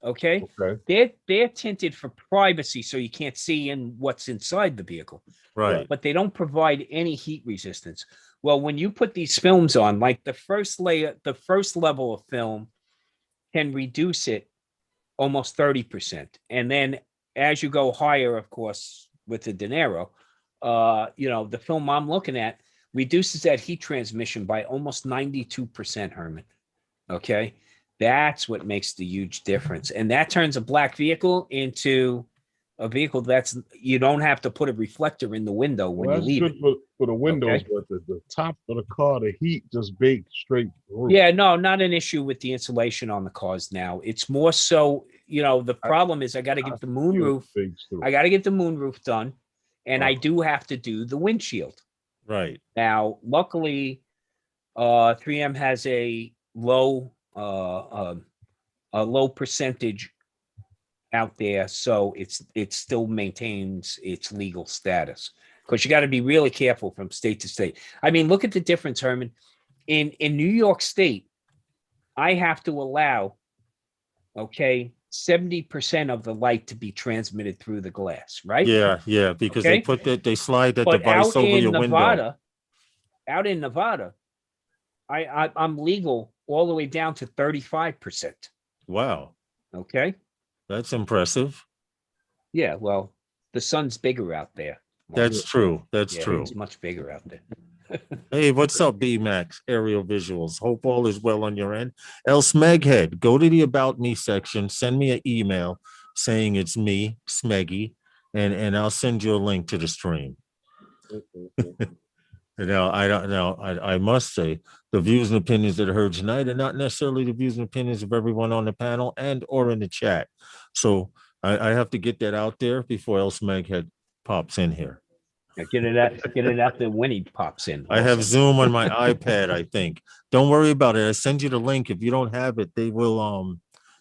Okay. Okay. They're tinted for privacy, so you can't see in what's inside the vehicle. Right. But they don't provide any heat resistance. Well, when you put these films on, like the first level of film can reduce it almost 30%. And then as you go higher, of course, with the dinero, the film I'm looking at reduces that heat transmission by almost 92%, Herman. Okay. That's what makes the huge difference. And that turns a black vehicle into a vehicle that's, you don't have to put a reflector in the window when Well, you that's leave good it. for the windows, Okay. but the top of the car, the heat just baked straight through. Yeah, no, not an issue with the insulation on the cars now. It's more so, the problem is I got to get the moonroof. Bakes through. I got to get the moonroof done, and I do have to do the windshield. Right. Now, luckily, 3M has a low percentage out there, so it still maintains its legal status. Because you got to be really careful from state to state. I mean, look at the difference, Herman. In New York State, I have to allow, okay, 70% of the light to be transmitted through the glass, right? Yeah, yeah, because Okay. they slide that But device over your window. out in Nevada, I'm legal all the way down to 35%. Wow, Okay. that's impressive. Yeah. Well, the sun's bigger out there. Mark. That's true. That's Yeah, true. it's much bigger out there. Hey, what's up, B-Max? Aerial Visuals. Hope all is well on your end. El Smeghead, go to the About Me section. Send me an email saying it's me, Smeggy, and I'll send you a link to the stream. Now, I don't know. I must say the views and opinions that are heard tonight are not necessarily the views and opinions of everyone on the panel and or in the chat. So I have to get that out there before El Smeghead pops in here. Yeah, get it out there when he pops in. I have also. Zoom on my iPad, I think. Don't worry about it. I send you the link. If you don't have it, they will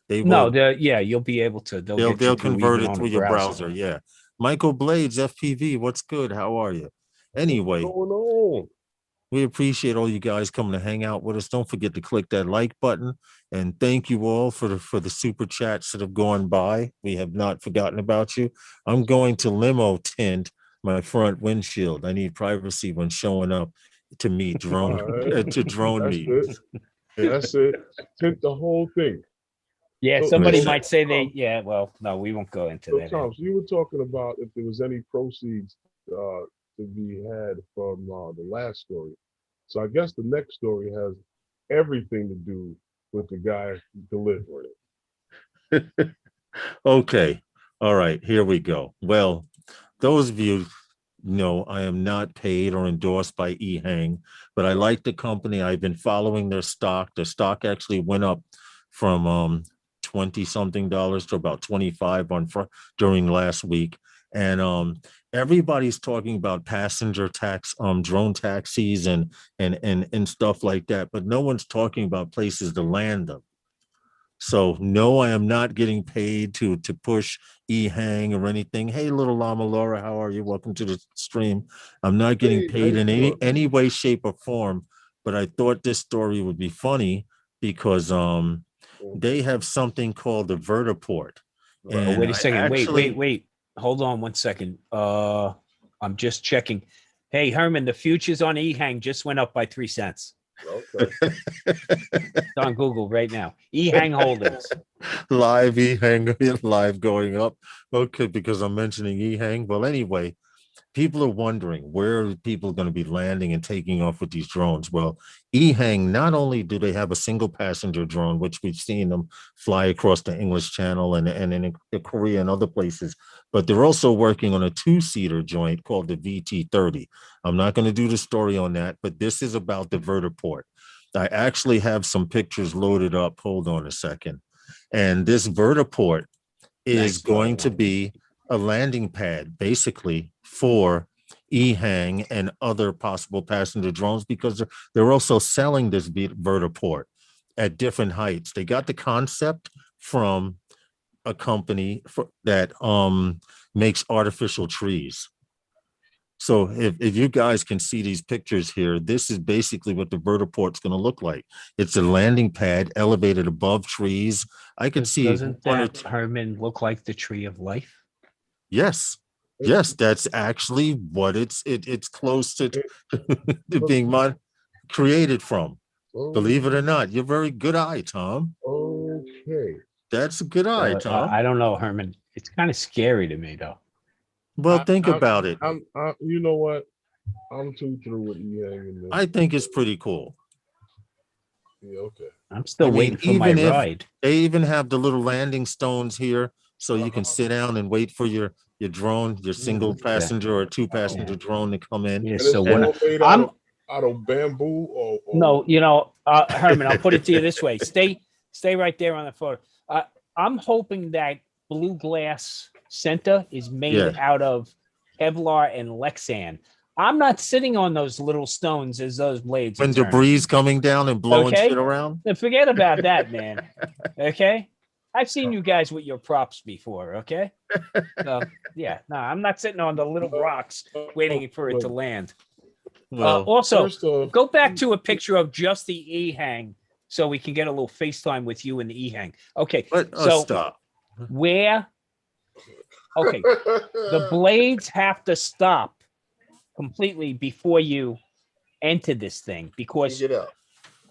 Yeah, you'll be able to. they'll convert even it on through the your browser. Yeah. Michael Blades, FPV, what's good? How are you? Anyway, What's going on? we appreciate all you guys coming to hang out with us. Don't forget to click that like button. And thank you all for the super chats that have gone by. We have not forgotten about you. I'm going to limo tint my front windshield. I need privacy when showing up to meet drone All right. to drone That's meetings. it. That's it. Tint the whole thing. Yeah, So- somebody Listen. might say yeah, well, no, we won't go into So that. Tom, so you were talking about if there was any proceeds to be had from the last story. So I guess the next story has everything to do with the guy delivering it. Okay. All right. Here we go. Well, those of you know I am not paid or endorsed by eHang, but I like the company. I've been following their stock. The stock actually went up from 20 something dollars to about 25 during last week. And everybody's talking about passenger drone taxis and stuff like that, but no one's talking about places to land them. So no, I am not getting paid to push eHang or anything. Hey, little Llama Laura, how are you? Welcome to the stream. I'm not getting Hey, paid in how you doing? any way, shape, or form. But I thought this story would be funny because they have something called the vertiport. And Wait a I second. actually, Wait. Hold on 1 second. I'm just checking. Hey, Herman, the futures on eHang just went up by 3 cents. Okay. It's on Google right now. eHang Holdings. live eHang live going up. Okay, because I'm mentioning eHang. Well, anyway, people are wondering where are people going to be landing and taking off with these drones. Well, eHang, not only do they have a single passenger drone, which we've seen them fly across the English Channel and in Korea and other places, but they're also working on a two-seater joint called the VT-30. I'm not going to do the story on that, but this is about the vertiport. I actually have some pictures loaded up. Hold on a second. And this vertiport is going to be a landing pad basically for eHang and other possible passenger drones because they're also selling this vertiport at different heights. They got the concept from a company that makes artificial trees. So if you guys can see these pictures here, this is basically what the vertiport's going to look like. It's a landing pad elevated above trees. I can see Doesn't that Herman look like the tree of life? Yes. Yes, that's actually what it's close to being created from. Believe it or not, you're very good eye, Tom. Okay. That's a good eye, Tom. I don't know, Herman. It's kind of scary to me, though. Well, think about it. You know what? I'm too through with eHang. I think it's pretty cool. Yeah, okay. I'm still waiting for my ride. They even have the little landing stones here, so you can sit down and wait for your drone, your single passenger or two passenger drone to come in. Yeah, And so it's when all made out of bamboo or no, Herman, I'll put it to you this way. Stay right there on the photo. I'm hoping that blue glass center is made out of Kevlar and Lexan. I'm not sitting on those little stones as those blades. When debris coming down and blowing shit around. Then forget about that, man. Okay. I've seen you guys with your props before. Okay. So yeah, no, I'm not sitting on the little rocks waiting for it to land. Well, also, go back to a picture of just the eHang so we can get a little FaceTime with you and the E-Hang. Okay, Let us so stop. where? Okay, the blades have to stop completely before you enter this thing because Get out.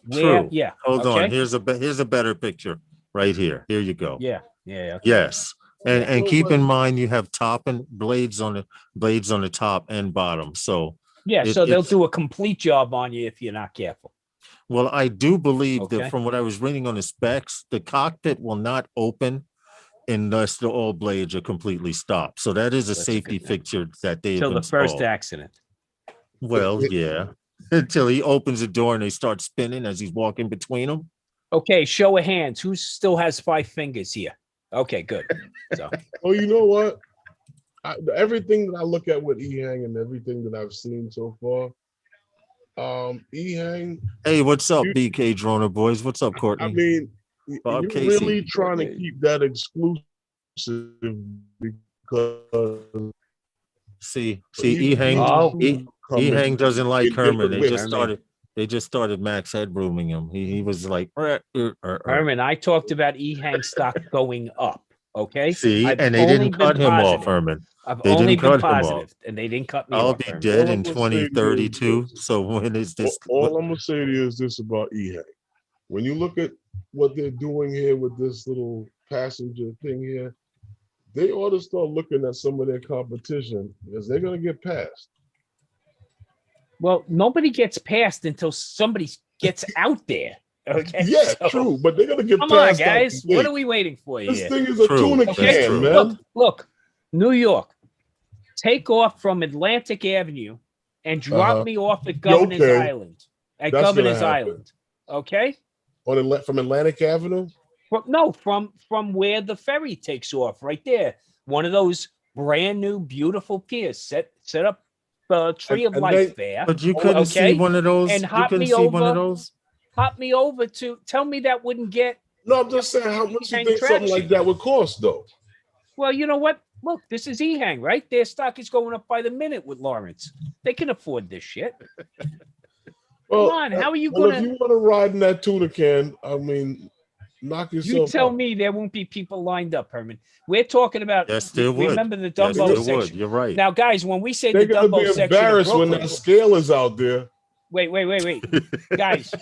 where? True. Yeah. Hold okay. on. Here's a better picture right here. Here you go. Yeah. Yeah. Okay. Yes. And Yeah. and Well, keep but- in mind you have top and blades on the top and bottom. So Yeah. it- So they'll it's- do a complete job on you if you're not careful. well, I do believe Okay. that from what I was reading on the specs, the cockpit will not open unless the all blades are completely stopped. So that is a That's a safety good thing. fixture that they've Till the first installed. accident. Well, yeah. Until he opens the door and they start spinning as he's walking between them. Okay. Show of hands. Who still has 5 fingers here? Okay. Good. So Oh, you know what? Everything that I look at with E-Hang and everything that I've seen so far, E-Hang, Hey, what's up, You- BK Droner boys? What's up, Courtney? I mean, Bob you're Casey. really trying to keep that exclusive because See, even Oh. E-Hang doesn't like It- it- Herman. They wait, just Herman. started max headrooming him. He was like, Herman, I talked about E-Hang stock going up. Okay. see, I've and they only didn't been cut him off, positive. Herman. I've They only didn't been cut him off. positive, and they didn't cut me I'll off. be Herman. dead All in I'm gonna say to you is 2032. this. So when is this? All I'm gonna say to you is this about E-Hang. When you look at what they're doing here with this little passenger thing here, they ought to start looking at some of their competition because they're gonna get passed. Well, nobody gets past until somebody gets out there. Okay. Yeah, So, true, but they're gonna get Come on, passed. out guys. the What gate. are we waiting for This here? thing is a True, tuna that's Okay. can, true. man. Look, New York. Take off from Atlantic Avenue and drop Uh-huh. me off at Governor's Okay. Island. At That's gonna Governor's happen. Island. Okay. From Atlantic Avenue. From where the ferry takes off, right there. One of those brand new, beautiful piers. Set up the tree of And life there. But you Oh, couldn't okay. see one of those. And You hop couldn't me see one of over. those. Hop me over to tell me that wouldn't get. No, I'm just saying, how much you E-Hang think something like traction. that would cost, though? Well, you know what? Look, this is E-Hang, right? Their stock is going up by the minute with Lawrence. They can afford this shit. Well, on, how are you well, gonna- if you want to ride in that tuna can, I mean, knock You yourself tell out. me there won't be people lined up, Herman. We're talking about. Yes, there would. Remember the Yes, Dumbo there section. would. You're right. Now, guys, when we say They're the gonna be Dumbo section, of embarrassed when Brooklyn, that scale is out there. wait, guys.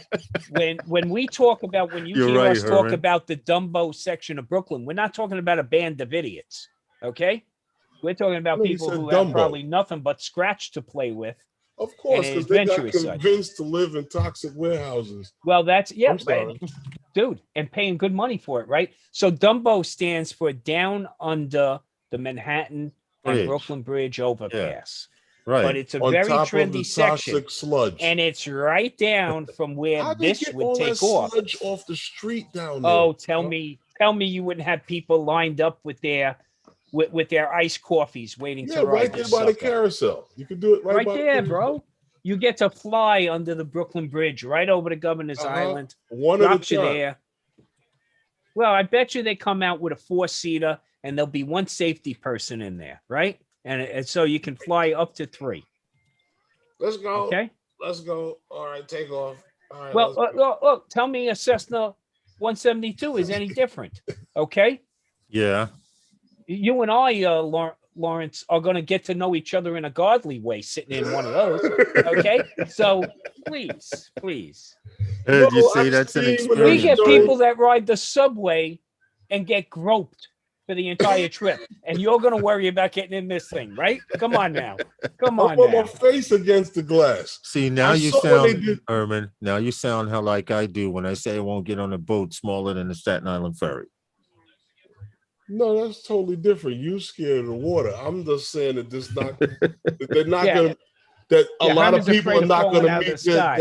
When we talk about when you You're hear right, us talk Herman. about the Dumbo section of Brooklyn, we're not talking about a band of idiots. Okay, we're talking about No, he people said who have Dumbo. probably nothing but scratch to play with. Of course, an because they got adventurous side. convinced to live in toxic warehouses. Well, that's yeah, I'm sorry. dude, and paying good money for it, right? So Dumbo stands for down under the Manhattan and Bridge. Brooklyn Bridge overpass. Right. But it's a On very top of the trendy section, toxic sludge. and it's right down from where How they this get would all that take off. sludge off the street down there? Oh, tell me you wouldn't have people lined up with their iced coffees waiting Yeah, to ride right there this by the sucker. carousel. You could do it Right by the there, carousel. bro. You get to fly under the Brooklyn Bridge, right over to Governor's Uh-huh. Island. One at a Drops you time. there. Well, I bet you they come out with a 4-seater and there'll be one safety person in there, right? And so you can fly up to 3. Let's go. Okay. Let's go. All right, take off. All right. Well, let's go. look, tell me a Cessna 172 is any different. Okay. Yeah. You and I, Lawrence, are going to get to know each other in a godly way sitting in one of those. Okay. So please. Did you No, say I've that's an seen when experience? We get Don't- people that ride the subway and get groped for the entire trip. And you're going to worry about getting in this thing, right? Come on now. Come I on put my now. face against the glass. See, now I you saw what they sound, did. Herman, now you sound how like I do when I say I won't get on a boat smaller than the Staten Island ferry. No, that's totally different. You scared of the water. I'm just saying that that they're not Yeah. gonna. That a Yeah, lot of Herman's people afraid are of not falling gonna out of meet the sky.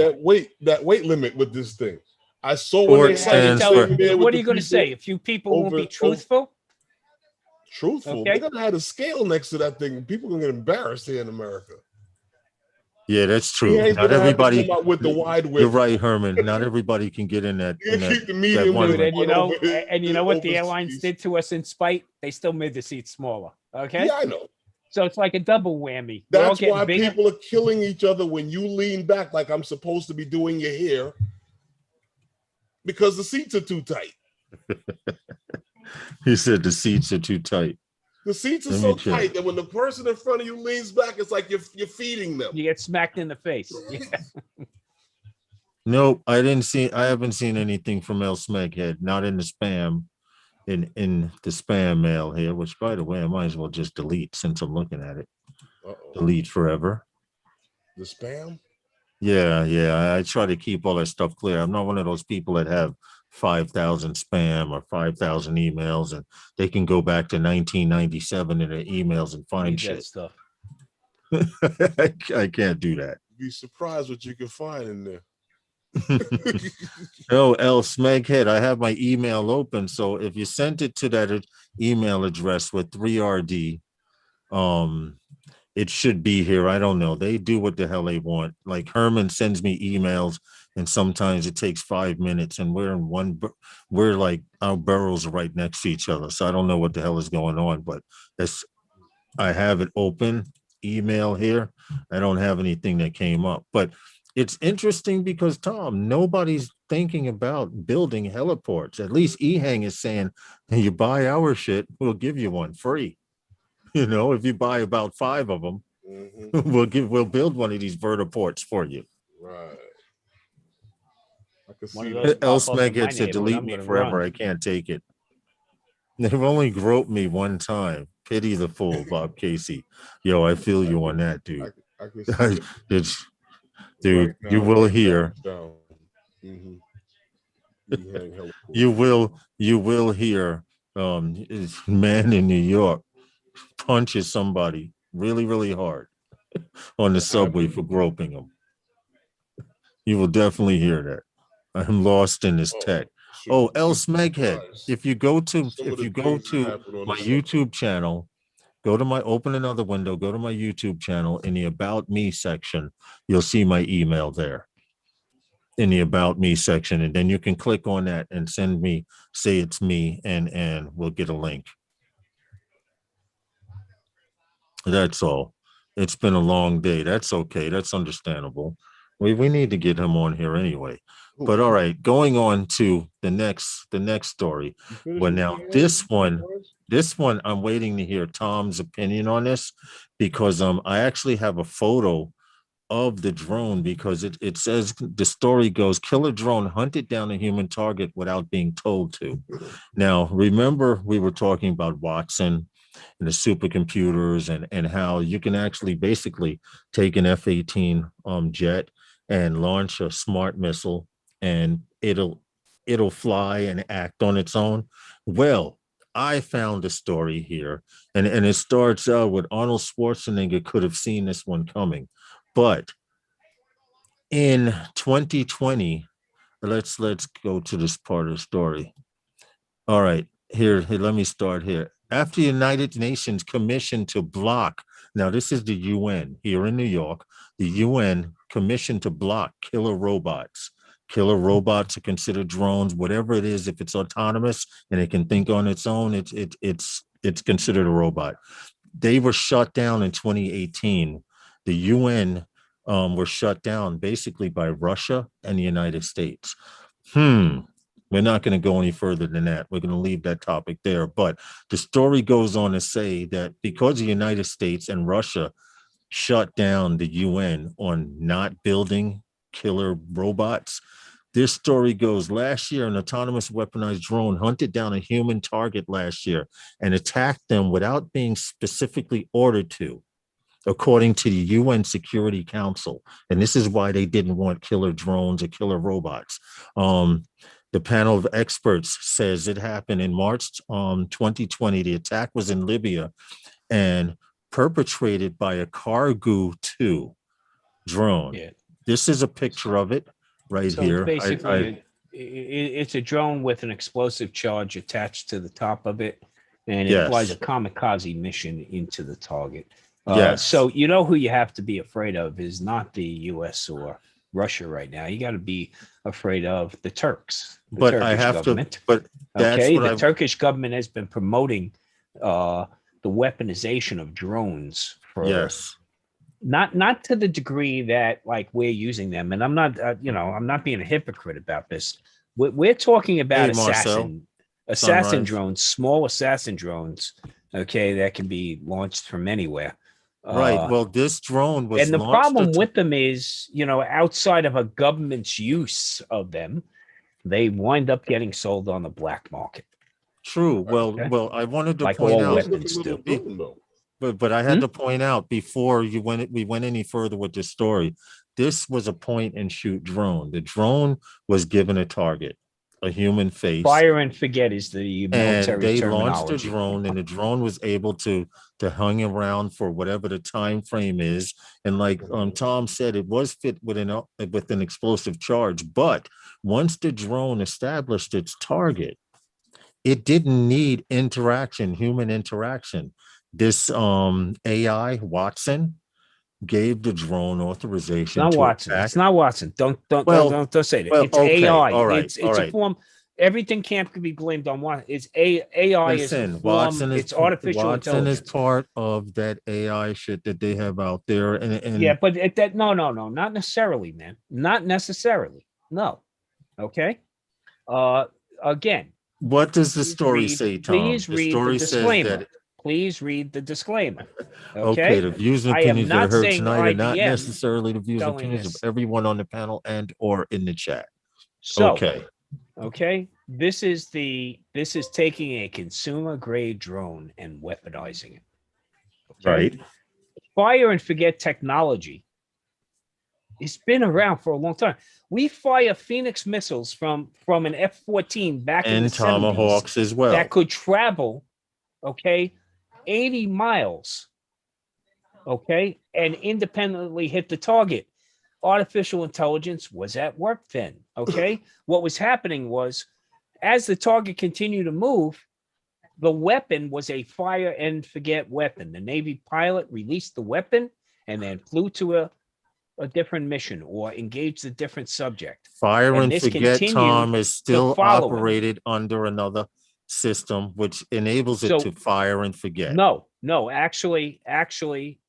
that weight limit with this thing. I saw Or when it they had stands it for- sitting there with What are the you going to people say? A few people won't over- be truthful? Truthful. Okay. They're gonna have a scale next to that thing. People gonna get embarrassed here in America. Yeah, that's He true. ain't Not gonna have to everybody. come out with the wide width. You're right, Herman. Not everybody can get in that. You In keep that the medium one Dude, lane. and you know what the overseas. airlines did to us in spite? They still made the seats smaller. Okay. Yeah, I know. So it's like a double whammy. We're all That's getting why bigger. people are killing each other when you lean back like I'm supposed to be doing your hair. because the seats are too tight. He said the seats are too tight. The seats are Let so me check. tight that when the person in front of you leans back, it's like you're feeding them. You get smacked in the face. Nope, I haven't seen anything from El Smeghead, not in the spam, in the spam mail here, which by the way, I might as well just delete since I'm looking at it. Delete forever. The spam? Yeah. I try to keep all that stuff clear. I'm not one of those people that have 5,000 spam or 5,000 emails and they can go back to 1997 in their emails and find Need shit. that stuff. I can't do that. Be surprised what you can find in there. No, El Smeghead, I have my email open. So if you sent it to that email address with 3RD, it should be here. I don't know. They do what the hell they want. Like Herman sends me emails and sometimes it takes 5 minutes and we're like our burrows are right next to each other. So I don't know what the hell is going on, but I have it open email here. I don't have anything that came up, but it's interesting because Tom, nobody's thinking about building heliports. At least EHang is saying, you buy our shit, we'll give you one free. You know, if you buy about 5 of them, we'll build one of these vertiports for you. Right. I can see El Smeghead said, delete me forever. I can't take it. They've only groped me one time. Pity the fool, Bob Casey. Yo, I feel you on that, dude. I can see it's, dude, right you will hear. You will hear man in New York punches somebody really, really hard on the subway for groping them. You will definitely hear that. I'm lost in this tech. Oh, El Smeghead. If you go to my YouTube channel, open another window, go to my YouTube channel. In the About Me section, you'll see my email there. In the About Me section, and then you can click on that and send me, say it's me, and we'll get a link. That's all. It's been a long day. That's okay. That's understandable. We need to get him on here anyway. But all right, going on to the next story. Well, now this one, I'm waiting to hear Tom's opinion on this because I actually have a photo of the drone because it says the story goes, killer drone hunted down a human target without being told to. Now, remember we were talking about Watson and the supercomputers and how you can actually basically take an F-18 jet and launch a smart missile and it'll fly and act on its own. Well, I found a story here and it starts out with Arnold Schwarzenegger could have seen this one coming. But in 2020, let's go to this part of the story. All right, here, let me start here. After the United Nations commissioned to block, now this is the UN here in New York, the UN commissioned to block killer robots. Killer robots are considered drones, whatever it is. If it's autonomous and it can think on its own, it's considered a robot. They were shut down in 2018. The UN were shut down basically by Russia and the United States. We're not going to go any further than that. We're going to leave that topic there. But the story goes on to say that because the United States and Russia shut down the UN on not building killer robots, this story goes, last year, an autonomous weaponized drone hunted down a human target last year and attacked them without being specifically ordered to, according to the UN Security Council. And this is why they didn't want killer drones or killer robots. The panel of experts says it happened in March 2020. The attack was in Libya and perpetrated by a Cargo 2 drone. Yeah. This is a picture of it right here. Basically, it's a drone with an explosive charge attached to the top of it, and it flies a kamikaze mission into the target. So you know who you have to be afraid of is not the US or Russia right now. You got to be afraid of the Turks. But I have government. To. But that's the Turkish government has been promoting the weaponization of drones for not to the degree that like we're using them. And I'm not, I'm not being a hypocrite about this, We're talking about Hey, Marcel. assassin Sunrise. drones, small assassin drones, okay, that can be launched from anywhere. Right. Well, this drone was And the launched. problem with them is, outside of a government's use of them, they wind up getting sold on the black market. True. Well, Okay. well, I wanted to Like point all out, weapons do. but I had to point out before we went any further with this story. This was a point and shoot drone. The drone was given a target, a human face. Fire and forget is the military and they terminology. launched a drone, and the drone was able to hang around for whatever the time frame is. And like Tom said, it was fit with an explosive charge. But once the drone established its target, it didn't need human interaction. This AI Watson gave the drone authorization Not to Watson. attack. It's not Watson. Don't say that. Well, It's okay, AI. all right, It's all a right. form. Everything can't be blamed on Watson. It's AI. Listen, is a form. It's artificial Watson is intelligence. part of that AI shit that they have out there, and Yeah, but no, not necessarily, man. Not necessarily. No. Okay. Again. what does the story say, Tom? Please read the disclaimer. Please read the disclaimer. Okay, the views and I am opinions that not are heard saying tonight are not IBM necessarily the views and telling opinions of us. everyone on the panel and or in the chat. So, okay. This is taking a consumer grade drone and weaponizing it. Okay? Right. Fire and forget technology. It's been around for a long time. We fire Phoenix missiles from an F-14 back in the 70s Tomahawks as well. that could travel, 80 miles, and independently hit the target. Artificial intelligence was at work then, What was happening was, as the target continued to move, the weapon was a fire and forget weapon. The Navy pilot released the weapon and then flew to a different mission or engaged a different subject. Fire and forget, Tom, is still operated under another system, which enables it to fire and forget. No, actually,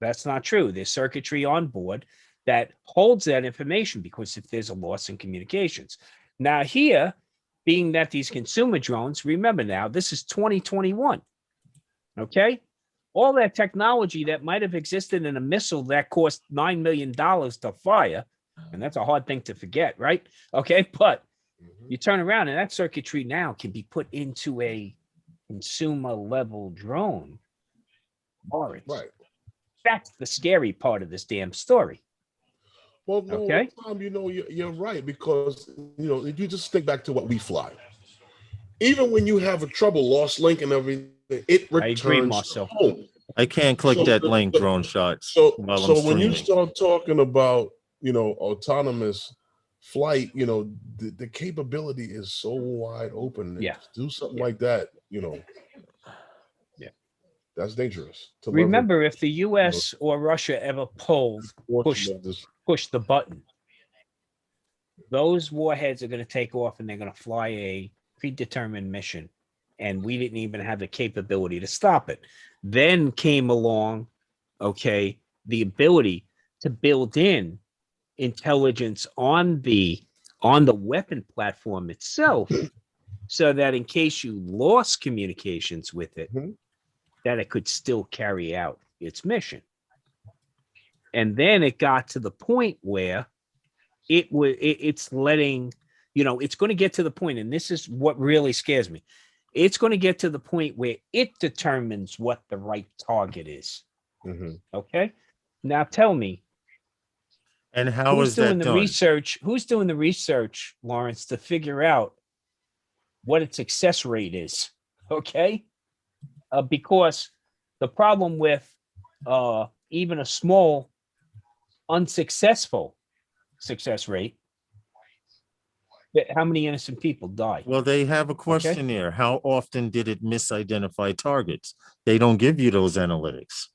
that's not true. There's circuitry on board that holds that information, because if there's a loss in communications. Now here, being that these consumer drones, remember now, this is 2021, all that technology that might have existed in a missile that cost $9 million to fire, and that's a hard thing to forget, right? But you turn around and that circuitry now can be put into a consumer level drone. Right. That's the scary part of this damn story. Well, no, Tom, you're right, because you just think back to what we fly. Even when you have a trouble, lost link and everything, it returns home. I can't click that link, drone shots. So when you start talking about autonomous flight, the capability is so wide open. Yeah, to do something like that, that's dangerous. Remember, if the U.S. or Russia ever push the button, those warheads are going to take off and they're going to fly a predetermined mission, and we didn't even have the capability to stop it. Then came along, the ability to build in intelligence on the weapon platform itself, so that in case you lost communications with it, that it could still carry out its mission. And then it got to the point where it's letting, it's going to get to the point, and this is what really scares me. It's going to get to the point where it determines what the right target is. Now tell me. And how is that done? Who's doing the research, Lawrence, to figure out what its success rate is? Because the problem with even a small unsuccessful success rate, how many innocent people die? Well, they have a questionnaire. How often did it misidentify targets? They don't give you those analytics.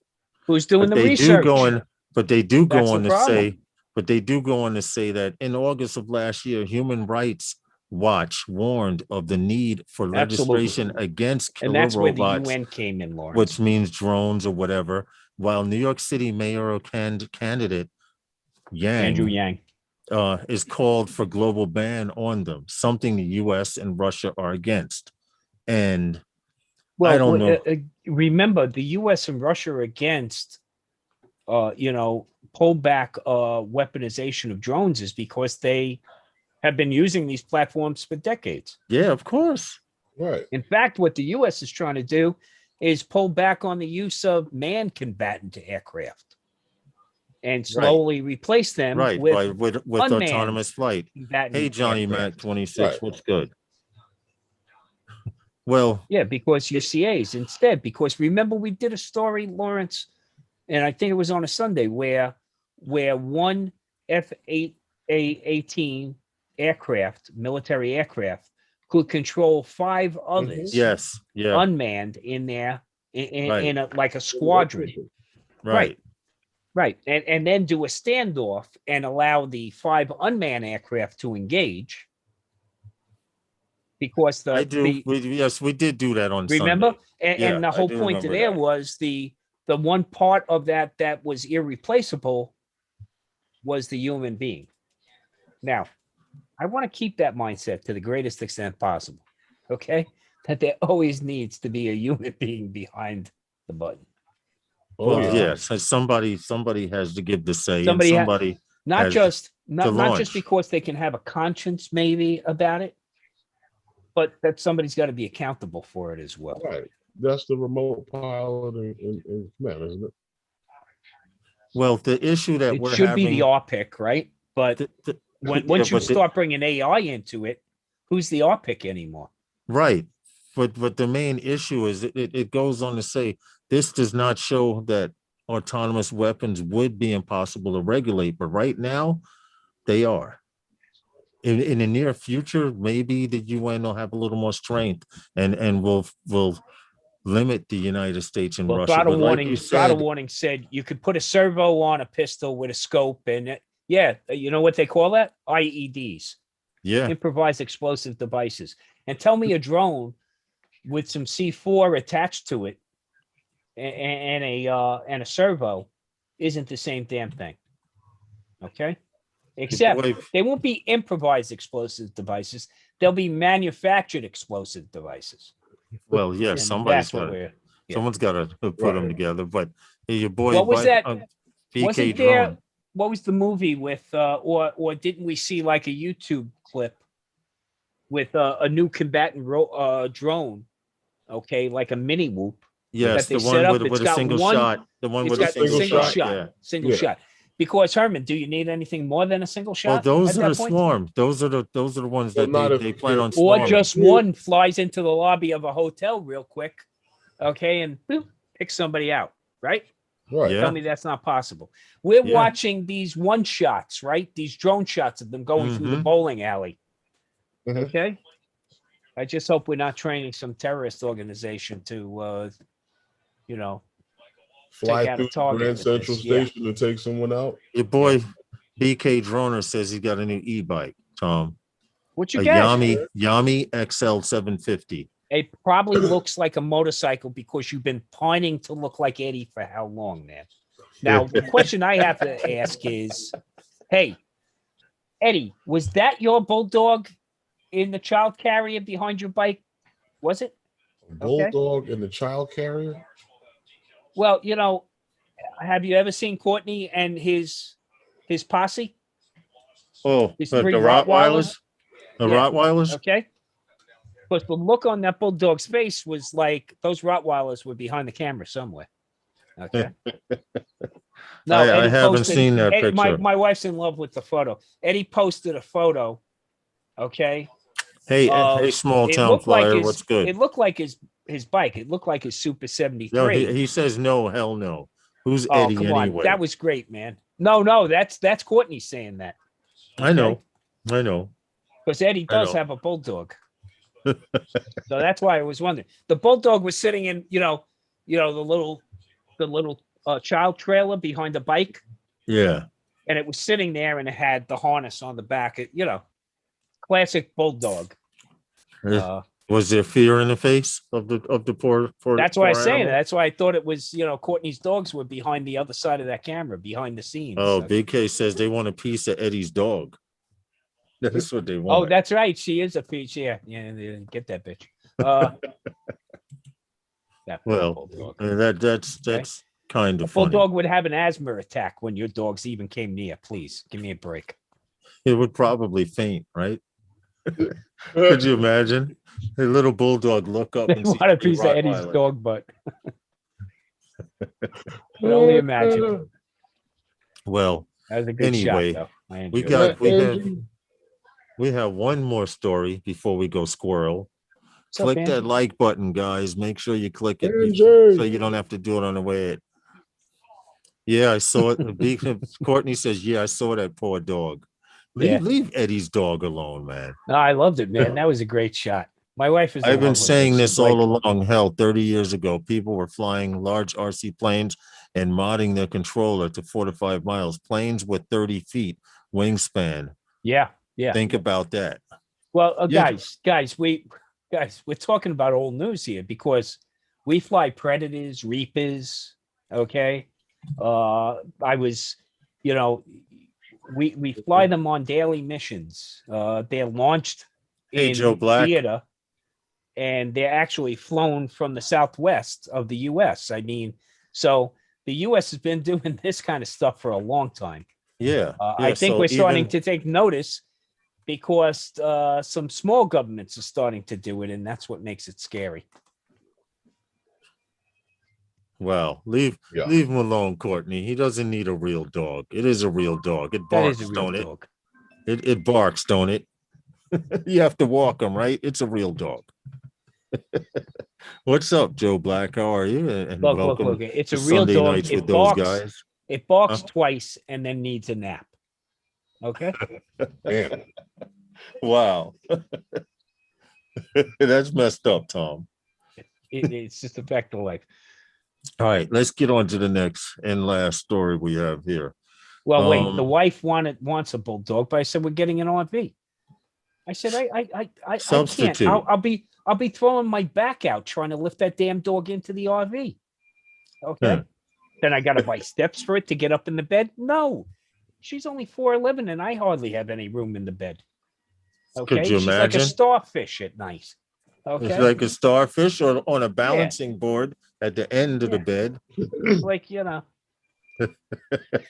Who's doing the research? But they do go on to say that in August of last year, Human Rights Watch warned of the need for legislation against killer robots. And that's where the UN came in, Lawrence. Which means drones or whatever. While New York City mayoral candidate Andrew Yang is called for global ban on them, something the US and Russia are against. And I don't know. Remember, the U.S. and Russia are against, pullback weaponization of drones is because they have been using these platforms for decades. Yeah, of course. Right. In fact, what the U.S. is trying to do is pull back on the use of man-combatant aircraft and slowly replace them with unmanned autonomous flight. combatant Hey, Johnny Mac aircraft. 26, what's good? Well, Yeah, because UCAs instead. Because remember, we did a story, Lawrence, and I think it was on a Sunday where one F-18 aircraft, military aircraft, could control 5 others yes, yeah, unmanned in there in right, like a squadron. right. Right. And then do a standoff and allow the 5 unmanned aircraft to engage. Because yes, we did do that on remember? Sunday. And the whole point of there was the one part of that was irreplaceable was the human being. Now, I want to keep that mindset to the greatest extent possible. Okay? That there always needs to be a human being behind the button. Oh, Well, yes, somebody has to give the say, and somebody not just launch. because they can have a conscience maybe about it, but that somebody's got to be accountable for it as well. Right. That's the remote pilot in command, isn't it? Well, the issue that it should be the RPIC, right? But once you start bringing AI into it, who's the RPIC anymore? Right. But the main issue is it goes on to say this does not show that autonomous weapons would be impossible to regulate, but right now they are. In the near future, maybe the UN will have a little more strength and will limit the United States and Russia. Throttle but warning, like you said, warning said you could put a servo on a pistol with a scope, and you know what they call that? IEDs. Yeah. Improvised explosive devices. And tell me a drone with some C4 attached to it and a servo isn't the same damn thing. Okay? Except they won't be improvised explosive devices. They'll be manufactured explosive devices. Well, yeah, someone's got to put them together. But your boy, what was that? BK Drone. What was the movie with, or didn't we see like a YouTube clip with a new combatant drone? Okay, like a mini whoop. Yes, the one with a single shot. The one with a single shot. Single shot. Because Herman, do you need anything more than a single shot? Well, those are the swarm. Those are the ones that they plan on swarming. Or just one flies into the lobby of a hotel real quick, okay, and boop, pick somebody out, right? Right. Yeah. Tell me that's not possible. We're watching these one shots, right? These drone shots of them going through the bowling alley. Okay. I just hope we're not training some terrorist organization to, fly through Grand Central Station to take someone out. Your boy BK Droner says he got a new e-bike, Tom. What you got? Yami XL 750. It probably looks like a motorcycle because you've been pining to look like Eddie for how long, man? Now, the question I have to ask is, hey, Eddie, was that your bulldog in the child carrier behind your bike? Was it? Bulldog in the child carrier? Well, have you ever seen Courtney and his posse? Oh, the Rottweilers? The Rottweilers? Okay. But the look on that bulldog's face was like those Rottweilers were behind the camera somewhere. Okay. No, I haven't seen that picture. My wife's in love with the photo. Eddie posted a photo. Okay. Hey, small town flyer, what's good? It looked like his bike. It looked like his Super 73. No, he says no, hell no. Who's Eddie anyway? That was great, man. No, that's Courtney saying that. Okay? I know. Because Eddie does have a bulldog. So that's why I was wondering. The bulldog was sitting in, the little child trailer behind the bike. Yeah. And it was sitting there and it had the harness on the back. Classic bulldog. Well, Was there fear in the face of the poor That's why I poor was saying animal? that. That's why I thought it was, Courtney's dogs were behind the other side of that camera, behind the scenes. Oh, So- Big K says they want a piece of Eddie's dog. That's what they Oh, want. that's right. She is a peach. Yeah, get that bitch. That poor Well, bulldog. that's kind A of funny. bulldog would have an asthma attack when your dogs even came near. Please give me a break. It would probably faint, right? Could you imagine? A little bulldog look up They and see want a piece of Eddie's Rottweiler. dog butt. Can only imagine. Well, That was a good anyway, shot, though. I we enjoyed got it. we have one more story before we go squirrel. What's up, Click that Angie? like button, guys. Make sure you click it Angie. so you don't have to do it on the way. Yeah, I saw it. Courtney says, "Yeah, I saw that poor dog." Yeah. Leave Eddie's dog alone, man. No, I loved it, man. That was a great shot. My wife is. I've been saying this She's like, all along. Hell, 30 years ago, people were flying large RC planes and modding their controller to 4 to 5 miles. Planes with 30 feet wingspan. yeah. Think about that. Well, Yeah. guys, we're talking about old news here because we fly Predators, Reapers. Okay, I was, we fly them on daily missions. They're launched Hey, in Joe Black. theater, and they're actually flown from the southwest of the U.S. I mean, so the U.S. has been doing this kind of stuff for a long time. Yeah. I think so we're starting even- to take notice because some small governments are starting to do it, and that's what makes it scary. Well, leave him alone, Courtney. He doesn't need a real dog. It is a real dog. It That barks, is a real don't dog. it? It barks, don't it? You have to walk him, right? It's a real dog. What's up, Joe Black? How are you? And welcome Look. It's to a real Sunday dog. nights It with those barks. guys. It barks Huh? twice and then needs a nap. Okay. Damn. Wow. That's messed up, Tom. It's just a fact of life. All right, let's get on to the next and last story we have here. Well, wait. The Um, wife wants a bulldog, but I said we're getting an RV. I said I can't. Substitute. I'll be throwing my back out trying to lift that damn dog into the RV. Okay. Hmm. Then I got to buy steps for it to get up in the bed. No, she's only 4'11", and I hardly have any room in the bed. Okay, Could you she's like a imagine? starfish at night. Okay, It's like a starfish or on a balancing board at the end of the Yeah. bed. like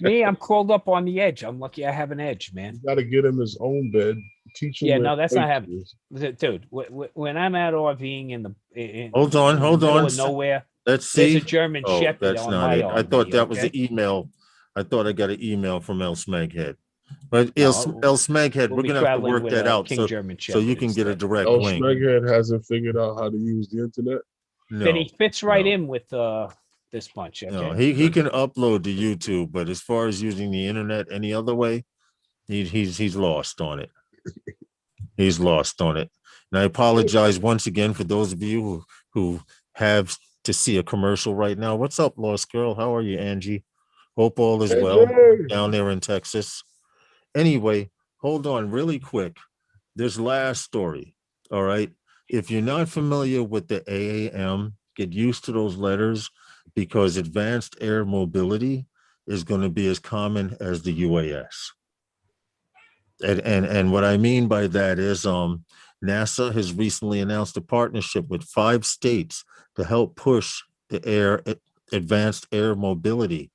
me, I'm crawled up on the edge. I'm lucky I have an edge, man. You got to get him his own bed. Teach him. Yeah, where no, that's not place happening. is. Dude, when I'm out RVing in Hold on, the hold middle on. of nowhere, Let's there's see. a German Oh, Shepherd that's on not my it. I RV, thought that was okay? an email. I thought I got an email from El Smeghead. But No, El Smeghead, we'll we're be gonna have to traveling work with that a out King so German so you Shepherd can get a instead. direct El wing. Smeghead hasn't figured out how to use the internet. Then No, he fits right no. in with this bunch. Okay, no, he can upload to YouTube, but as far as using the internet any other way, he's lost on it. He's lost on it. And I apologize once again for those of you who have to see a commercial right now. What's up, Lost Girl? How are you, Angie? Hope all is well down there in Texas. Anyway, hold on really quick. This last story. All right. If you're not familiar with the AAM, get used to those letters because advanced air mobility is going to be as common as the UAS. And what I mean by that is NASA has recently announced a partnership with 5 states to help push the advanced air mobility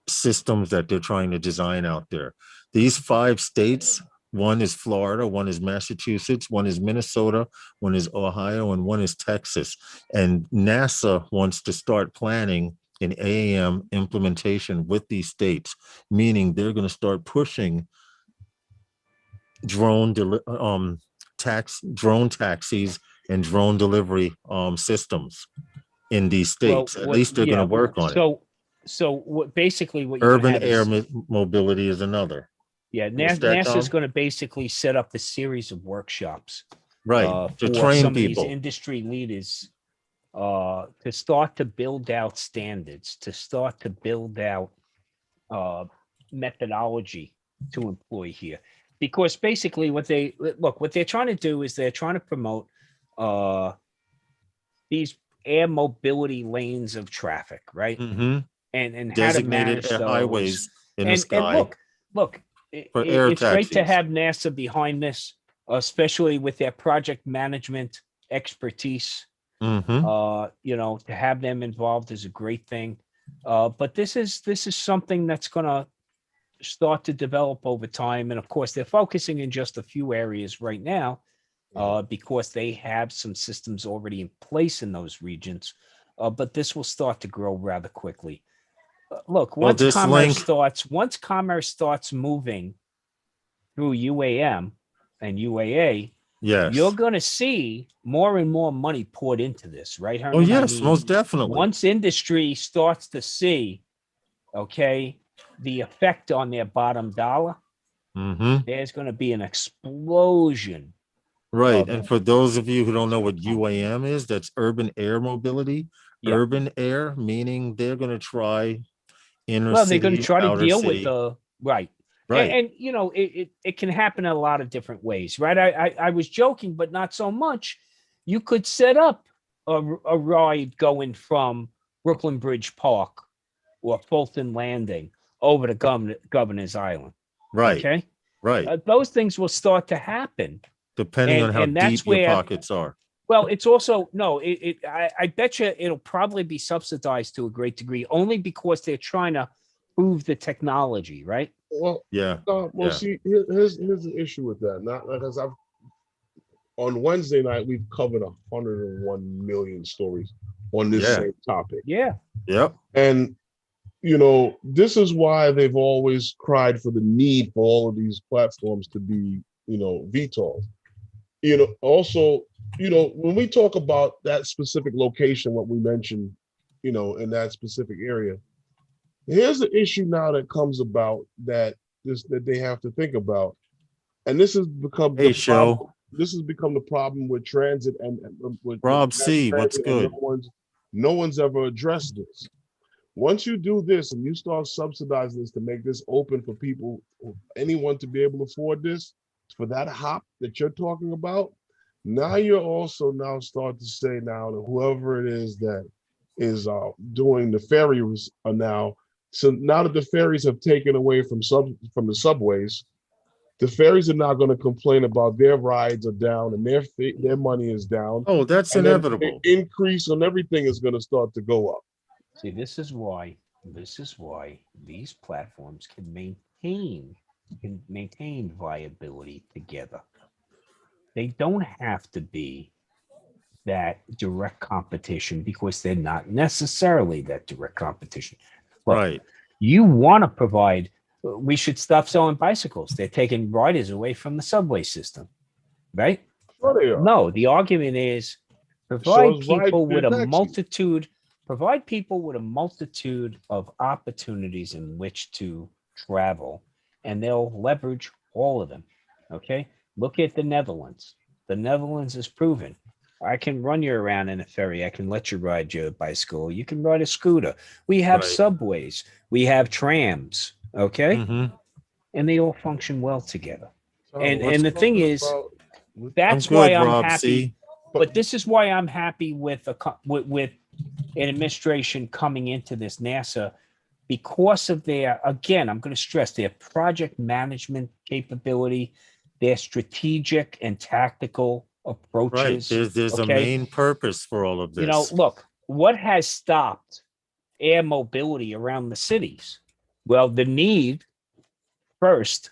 systems that they're trying to design out there. These 5 states, one is Florida, one is Massachusetts, one is Minnesota, one is Ohio, and one is Texas. And NASA wants to start planning an AAM implementation with these states, meaning they're going to start pushing drone taxis and drone delivery systems in these states. At least they're going to work on it. So what basically what you Urban have air is, mobility is another. yeah, What's that, NASA is Tom? going to basically set up a series of workshops, Right, to for train some of these people. industry leaders, to start to build out standards, to start to build out methodology to employ here. because basically what they're trying to do is they're trying to promote these air mobility lanes of traffic, right? Mm-hmm. And how to Designated manage air those. highways in the And sky look, for air it's great to taxis. have NASA behind this, especially with their project management expertise. Mm-hmm. You know, to have them involved is a great thing. But this is something that's gonna start to develop over time. And of course, they're focusing in just a few areas right now, because they have some systems already in place in those regions. But this will start to grow rather quickly. Look, Well, once this commerce link, starts moving through UAM and UAA, you're yes. going to see more and more money poured into this, right, Oh, Herman? I yes, mean, most definitely. once industry starts to see, okay, the effect on their bottom dollar, Mm-hmm. there's going to be an explosion Right. of, And for those of you who don't know what UAM is, that's urban air mobility. yeah. Urban air, meaning they're going to try inner Well, they're going to city, try to outer deal with city. the right. Right. And you know, it can happen in a lot of different ways, right? I was joking, but not so much. You could set up a ride going from Brooklyn Bridge Park or Fulton Landing over to Governor's Island. Right. Okay, Right. those things will start to happen, Depending on how and that's deep your where. pockets are. Well, it's also no. I bet you it'll probably be subsidized to a great degree, only because they're trying to prove the technology, right? Well, Yeah. well, Yeah. see, here's the issue with that. Not because I've on Wednesday night we've covered 101 million stories on this Yeah. same topic, Yeah. Yep. and you know this is why they've always cried for the need for all of these platforms to be, you know, VTOL. You know, also, you know, when we talk about that specific location, what we mentioned, you know, in that specific area, here's the issue now that comes about that they have to think about, and this has become Hey, the problem. show. This has become the problem with transit and with Rob mass C, what's transit, and good? no one's ever addressed this. Once you do this and you start subsidizing this to make this open for people, anyone to be able to afford this, for that hop that you're talking about, now you're also now start to say now that whoever it is that is doing the ferries are now, so now that the ferries have taken away from the subways, the ferries are not going to complain about their rides are down and their money is down, Oh, that's and then the inevitable. increase on everything is going to start to go up. See, this is why these platforms can maintain viability together. They don't have to be that direct competition because they're not necessarily that direct competition. Look, Right. you want to provide. We should stop selling bicycles. They're taking riders away from the subway system, right? Sure they are. No, the argument is So provide is people with a taxis. multitude of opportunities in which to travel, and they'll leverage all of them. Okay, look at the Netherlands. The Netherlands is proven. I can run you around in a ferry. I can let you ride your bicycle. You can ride a scooter. We have Right. subways. We have trams. Okay, Mm-hmm. and they all function well together. So And what's the thing talking is, about- I'm that's why good, I'm Rob happy. C. But this is why I'm happy with with an administration coming into this NASA, because of their, again, I'm going to stress their project management capability, their strategic and tactical Right. approaches. There's a Okay, main purpose for all of you know, this. look, what has stopped air mobility around the cities? Well, the need first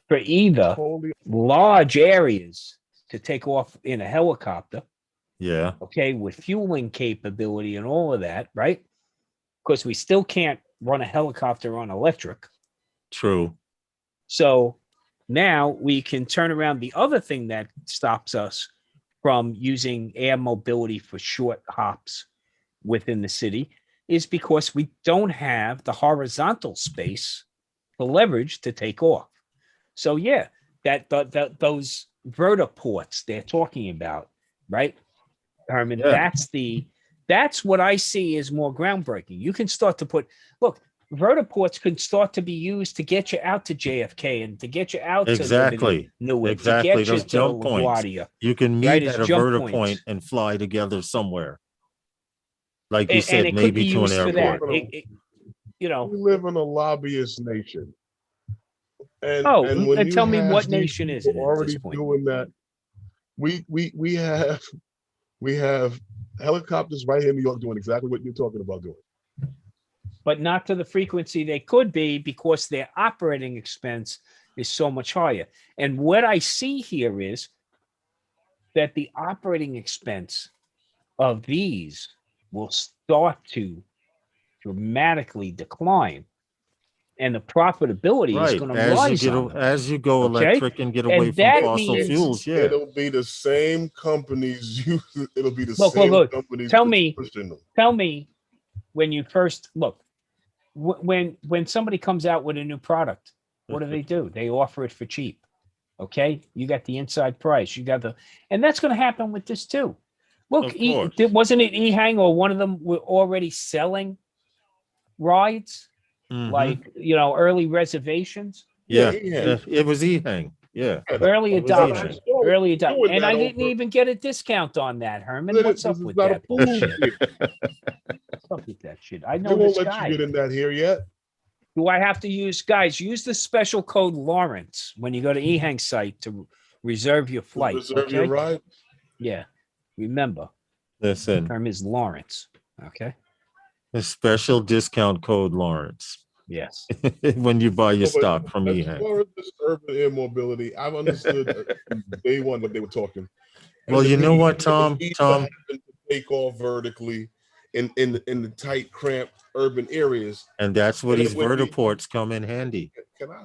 for either totally large areas to take off in a helicopter, Yeah. okay, with fueling capability and all of that, right? Because we still can't run a helicopter on electric. True. So now we can turn around. The other thing that stops us from using air mobility for short hops within the city is because we don't have the horizontal space to leverage to take off. So yeah, those vertiports they're talking about, right, Herman? Yeah. That's what I see as more groundbreaking. You can start to look, vertiports could start to be used to get you out to JFK and to get you out to Exactly. Newark, Exactly. to get you Those to jump points. LaGuardia. You can Right, meet it's at a jump vertipoint points. and fly together somewhere. Like you And said, it could be maybe to an used for that. airport. You know, We live in a lobbyist nation. And oh, when and you tell me have what these nation is it people at this already point? doing that, we have helicopters right here in New York doing exactly what you're talking about doing. But not to the frequency they could be because their operating expense is so much higher. And what I see here is that the operating expense of these will start to dramatically decline, and the profitability is Right. going to As you rise get, on them. as you go Okay. electric and get away And from that fossil means, fuels, yeah. It'll be the same companies. It'll be the look, same companies. Tell that's me, pushing them. tell me when you first look, when somebody comes out with a new product, what do? They offer it for cheap. Okay. You got the inside price. You got and that's going to happen with this too. Look, Of course. wasn't it Ehang or one of them were already selling rides, Mhm. like, early reservations, Yeah. Yeah. It was Ehang. Yeah. early It was adoption, Ehang. early adoption. Doing And that I didn't over- even get a discount on that, Herman. This What's up is with not that approved bullshit? here. What's up with that shit? I They know won't this let you guy. get in that here yet. Do I have to use the special code Lawrence when you go to Ehang's site to reserve your flight? Reserve your Okay. ride. Yeah. Remember, Listen, term is Lawrence. Okay. a special discount code Lawrence Yes. when you buy your No, but stock from as Ehang. far as this urban air mobility, I've understood from day one what they were talking. And Well, the you know need- what, the Tom? need to Tom, happen to take off vertically in the tight, cramped urban areas. and that's where And it these would be- vertiports come in handy.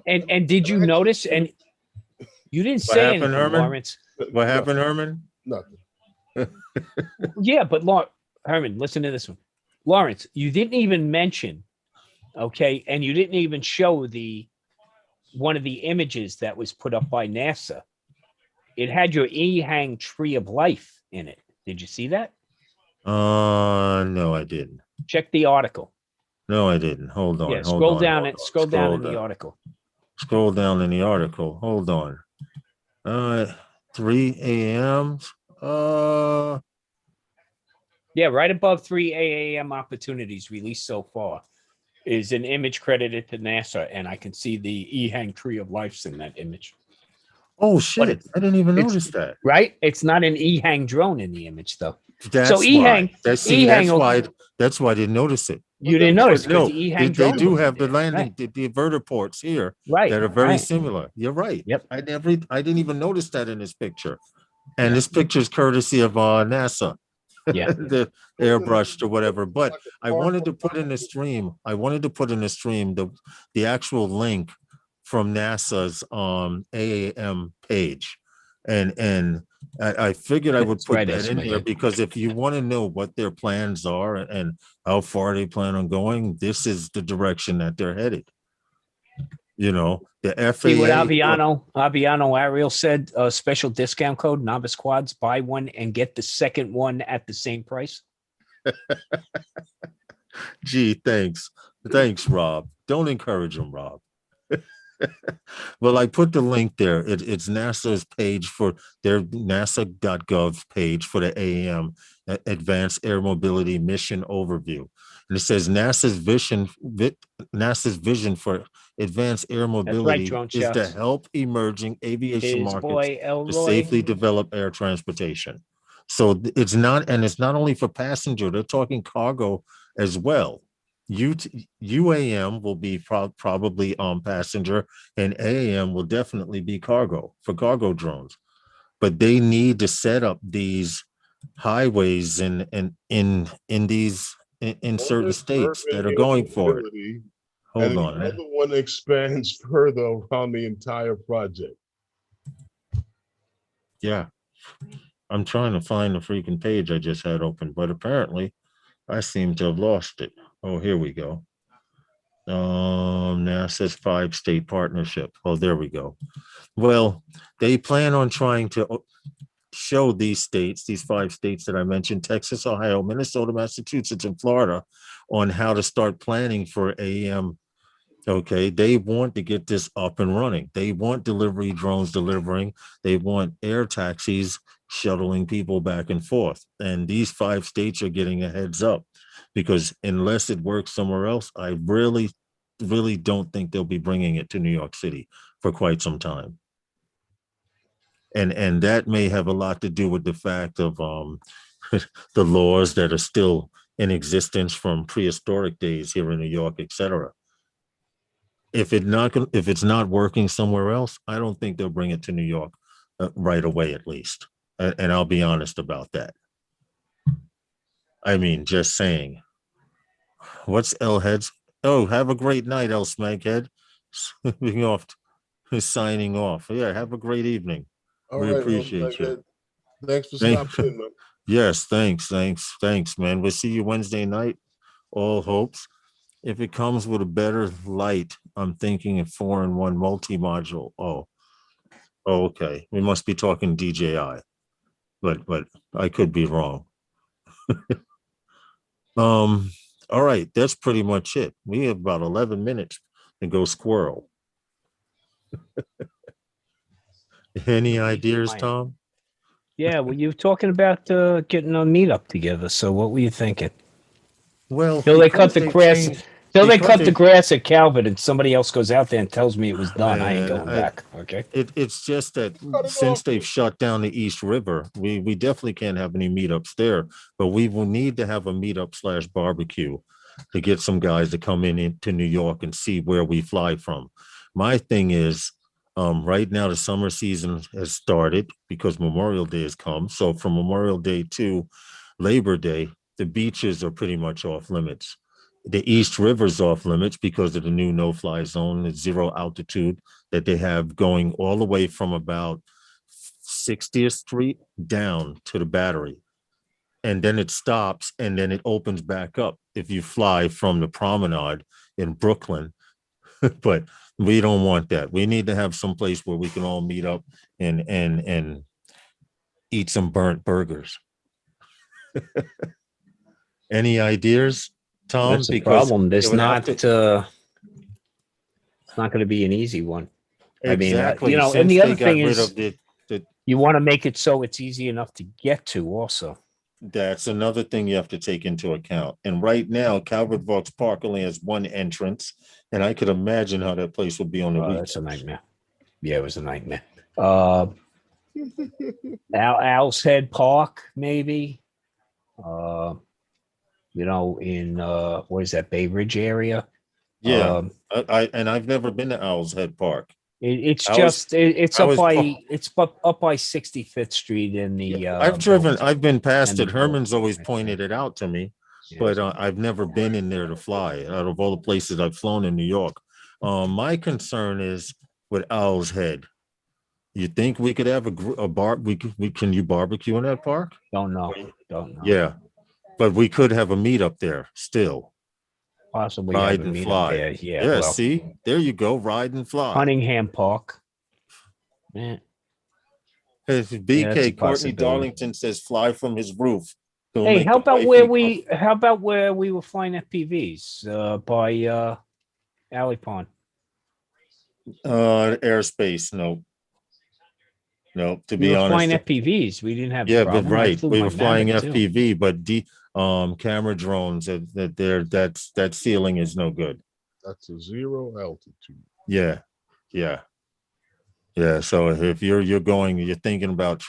And did you notice? And you didn't What say happened, anything, Herman? Lawrence. What happened, Herman? Nothing. Yeah, but Herman, listen to this one. Lawrence, you didn't even mention, okay, and you didn't even show one of the images that was put up by NASA. It had your Ehang Tree of Life in it. Did you see that? No, I didn't. Check the article. No, I didn't. Hold on. Yeah, hold scroll on, down hold it. on. Scroll down in the article. Scroll down in the article. Hold on. 3 a.m. Yeah, right above 3 a.m. opportunities released so far is an image credited to NASA, and I can see the Ehang Tree of Life in that image. Oh shit! I didn't even notice that. Right? It's not an Ehang drone in the image, though. That's so why. Ehang, That's why I didn't notice it. You didn't notice But no, because the Ehang they drone do was have the there. landing, the vertiports here Right. that are very right. similar. You're right. Yep. I didn't even notice that in this picture. And this picture is courtesy of NASA. Yeah. The airbrushed or whatever. But I wanted to put in the stream. The actual link from NASA's AAM page. And I figured I would That's put right, that in there because if you want to know what their plans are and how far they plan on going, this is the direction that they're headed. You know, the FAA. See what Aviano Ariel said, special discount code, Novice Quads, buy one and get the second one at the same price. Gee, thanks. Thanks, Rob. Don't encourage him, Rob. Well, I put the link there. It's NASA's page for their nasa.gov page for the AAM, Advanced Air Mobility Mission Overview. And it says NASA's vision for advanced air mobility is to help emerging aviation markets to safely develop air transportation. So it's not only for passenger, they're talking cargo as well. UAM will be probably on passenger, and AAM will definitely be cargo for cargo drones. But they need to set up these highways in certain states that are going for it. Hold on. The other one expands further around the entire project. Yeah. I'm trying to find the freaking page I just had open, but apparently I seem to have lost it. Oh, here we go. NASA's 5-state partnership. Oh, there we go. Well, they plan on trying to show these 5 states that I mentioned, Texas, Ohio, Minnesota, Massachusetts, and Florida, on how to start planning for AM. Okay, they want to get this up and running. They want delivery drones delivering. They want air taxis shuttling people back and forth. And these 5 states are getting a heads up, because unless it works somewhere else, I really, really don't think they'll be bringing it to New York City for quite some time. And that may have a lot to do with the fact of the laws that are still in existence from prehistoric days here in New York, et cetera. If it's not working somewhere else, I don't think they'll bring it to New York right away, at least. And I'll be honest about that. I mean, just saying. What's L heads? Oh, have a great night, L Smeghead. Signing off. Yeah, have a great evening. All We right, appreciate you. Thanks for Thank- stopping in, man. Yes, thanks, man. We'll see you Wednesday night. All hopes. If it comes with a better light, I'm thinking a 4-in-1 multi-module. Oh, okay. We must be talking DJI, but I could be wrong. All right, that's pretty much it. We have about 11 minutes to go squirrel. Any ideas, Tom? Yeah, well, you were talking about getting a meetup together. So what were you thinking? Well, Till they cut because the they've grass. changed- Till they because cut the they- grass at Calvin, and somebody else goes out there and tells me it was done. I ain't Man, going back. Okay. It's just that Cut it since off. they've shut down the East River, we definitely can't have any meetups there, but we will need to have a meetup / barbecue to get some guys to come into New York and see where we fly from. My thing is, right now the summer season has started because Memorial Day has come. So from Memorial Day to Labor Day, the beaches are pretty much off limits. The East River's off limits because of the new no-fly zone, the 0 altitude that they have going all the way from about 60th Street down to the Battery. And then it stops and then it opens back up if you fly from the promenade in Brooklyn. But we don't want that. We need to have some place where we can all meet up and eat some burnt burgers. Any ideas, Tom? That's the Because problem. There's it would have not. to- It's not going to be an easy one. exactly. I mean, and Since the they other got thing rid is, of the you want to make it so it's easy enough to get to. Also, that's another thing you have to take into account. And right now, Calvert Vaux Park only has one entrance, and I could imagine how that place would be on the weekends. that's a nightmare. Yeah, it was a nightmare. Owl's Head Park, maybe. In what is that, Bay Ridge area? Yeah, I've never been to Owl's Head Park. It's I up was- by 65th Street in the. I've been past and it. the Herman's always Boulevard, pointed it out to me, Yeah. but I've never been in there to fly. Out of all the places I've flown in New York, my concern is with Owl's Head. You think we could have a bar? Can you barbecue in that park? Don't know. Yeah, but we could have a meetup there still. Possibly Ride have a and meetup fly. there. Yeah. Yeah, Well, see, there you go. Ride and fly. Cunningham Park. Man, Hey, that's a BK Courtney possibility. Darlington says fly from his roof. He'll hey, make how the about wifey how about where we were flying FPVs by Alley Pond? Airspace. No. To We be were honest, flying FPVs. We didn't have. a yeah, but problem. I right, flew we my were flying Mavic, too. FPV, but camera drones that ceiling is no good. That's a 0 altitude. Yeah. So if you're thinking about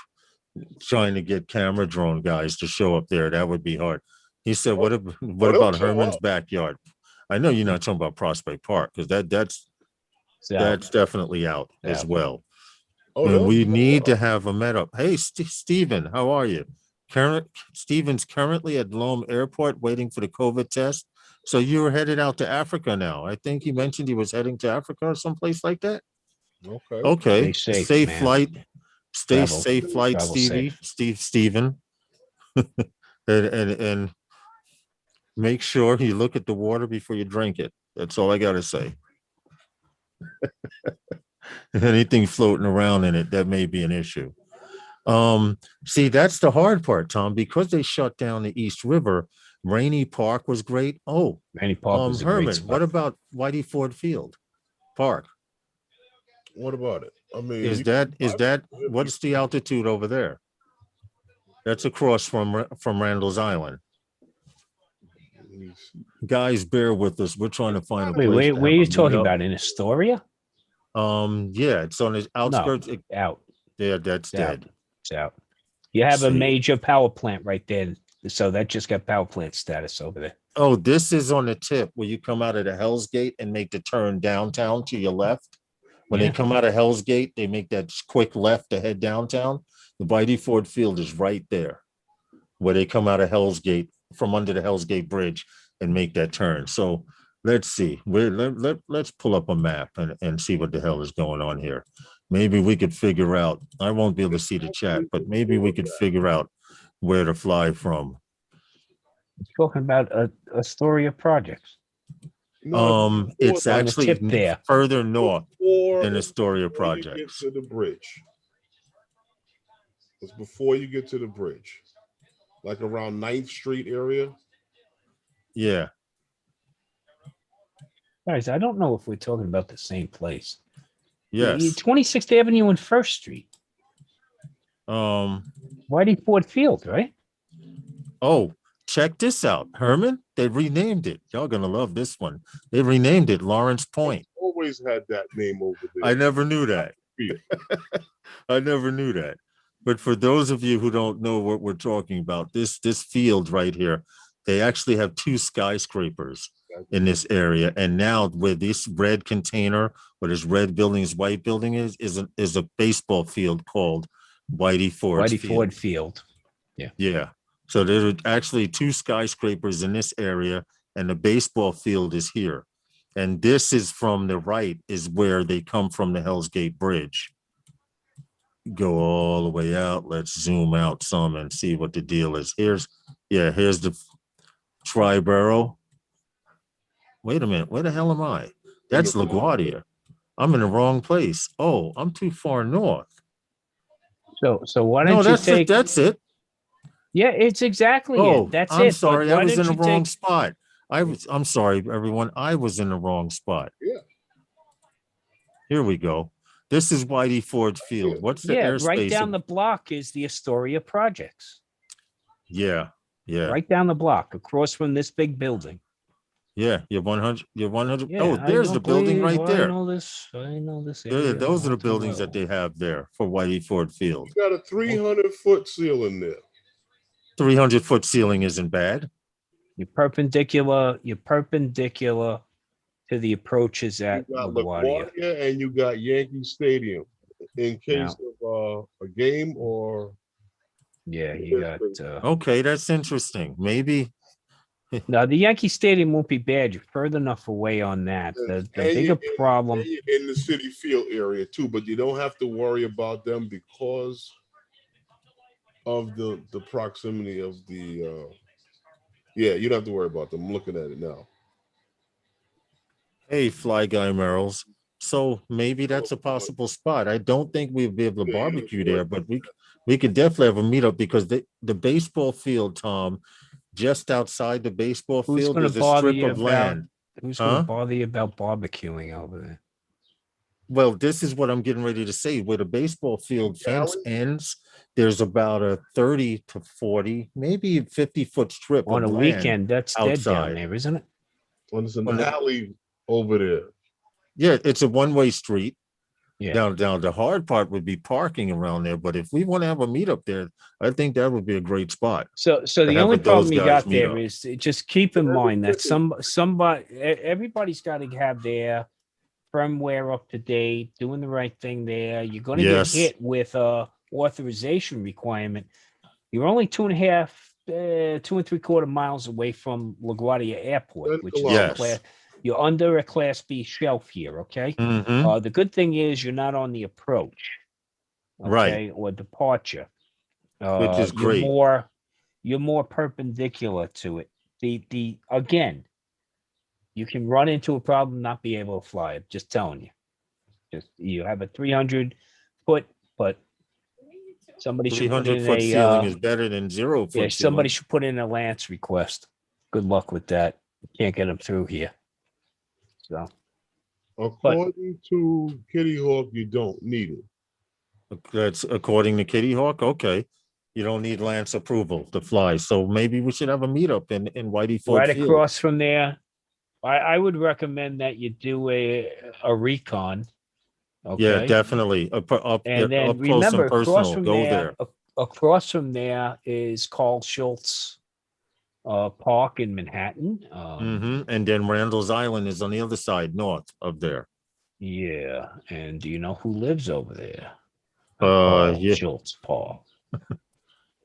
trying to get camera drone guys to show up there, that would be hard. He said, what they'll about show Herman's up. backyard? I know you're not talking about Prospect Park because that's So, definitely out as Yeah. well. Oh, And they'll we show need to up. have a meetup. Hey, Stephen, how are you? Stephen's currently at Lome Airport waiting for the COVID test. So you were headed out to Africa now. I think he mentioned he was heading to Africa or someplace like that. Okay. Okay. Stay safe, Safe man. flight. Stay Travel- safe flight, travel Stevie. safe. Stephen. and make sure you look at the water before you drink it. That's all I gotta say. Anything floating around in it, that may be an issue. See, that's the hard part, Tom, because they shut down the East River. Rainy Park was great. Oh, Rainy Park was a great Herman, spot. what about Whitey Ford Field Park? What about it? I mean, Is that what's the altitude over there? That's across from Randall's Island. Guys, bear with us. We're trying to find a Wait, place. where are you talking about? In Astoria? Yeah, it's on the outskirts. No, out. Yeah, that's dead. It's out. You have a See. major power plant right there. So that just got power plant status over there. Oh, this is on the tip where you come out of the Hell's Gate and make the turn downtown to your left. When they come out of Hell's Gate, they make that quick left to head downtown. The Whitey Ford Field is right there where they come out of Hell's Gate from under the Hell's Gate Bridge and make that turn. So let's see. Let's pull up a map and see what the hell is going on here. Maybe we could figure out. I won't be able to see the chat, but maybe we could figure out where to fly from. Talking about Astoria projects. No, it's on the actually tip there. further north than Astoria before you projects. get to the bridge. It's before you get to the bridge, like around 9th Street area. Yeah. Guys, I don't know if we're talking about the same place. Yes. 26th Avenue and 1st Street. Whitey Ford Field, right? Oh, check this out, Herman. They renamed it. Y'all gonna love this one. They renamed it Lawrence Point. Always had that name over there. I never knew that. I never knew that. But for those of you who don't know what we're talking about, this field right here, they actually have 2 skyscrapers in this area. And now where this red container, or this red building, this white building is a baseball field called Whitey Ford Field. Yeah. Yeah. So there are actually 2 skyscrapers in this area, and the baseball field is here. And this is from the right is where they come from the Hell's Gate Bridge. Go all the way out. Let's zoom out some and see what the deal is. Here's the Triborough. Wait a minute. Where the hell am I? That's LaGuardia. I'm in the wrong place. Oh, I'm too far north. So why don't you take? That's it. Yeah, it's exactly it. That's I'm it. sorry. I was in the wrong spot. I'm sorry, everyone. I was in the wrong spot. Yeah. Here we go. This is Whitey Ford Field. What's the airspace? Right down the block is the Astoria projects. Yeah. Right down the block, across from this big building. Yeah, you're 100. You're 100. Yeah, Oh, there's the building right there. I know this. Yeah, those are the buildings that they have there for Whitey Ford Field. You got a 300-foot ceiling there. 300-foot ceiling isn't bad. You're perpendicular to the approaches at LaGuardia, and you got Yankee Stadium in case of a game or. Yeah, you got. Okay, that's interesting. Maybe. No, the Yankee Stadium won't be bad. You're further enough away on that. The bigger problem in the City Field area too, but you don't have to worry about them because of the proximity of the. You don't have to worry about them. I'm looking at it now. Hey, Fly Guy Merrills. So maybe that's a possible spot. I don't think we'll be able to barbecue there, but we could definitely have a meetup because the baseball field, Tom, just outside the baseball field is a strip of land. Who's going to bother you about barbecuing over there? Well, this is what I'm getting ready to say. Where the baseball field fence ends, there's about a 30 to 40, maybe 50-foot strip on of a land weekend. That's dead down there, isn't it? Well, there's an alley over there. Yeah, it's a one-way street. Yeah. Down. The hard part would be parking around there. But if we want to have a meetup there, I think that would be a great spot. So the only problem you got there is just keep in mind that everybody's got to have their firmware up to date, doing the right thing there. You're going to get hit with a authorization requirement. You're only 2.75 miles away from LaGuardia Airport, which is you're under a Class B shelf here, okay? Mm-hmm. The good thing is you're not on the approach, okay, right, or departure, which is great. You're more perpendicular to it. The again, you can run into a problem, not be able to fly. I'm just telling you. You have a 300-foot, but somebody should put in 300-foot ceiling is better than 0-foot. Yeah, somebody should put in a Lance request. good luck with that. Can't get them through here. So According to Kitty Hawk, you don't need it. That's according to Kitty Hawk. Okay. You don't need Lance approval to fly. So maybe we should have a meetup in Whitey Ford right Field. across from there, I would recommend that you do a recon. Okay. Yeah, definitely. Up And then up close remember, and personal. Go there. Across from there is Carl Schultz Park in Manhattan. And then Randall's Island is on the other side, north of there. Yeah, and do you know who lives over there? Carl Yeah. Schultz Park.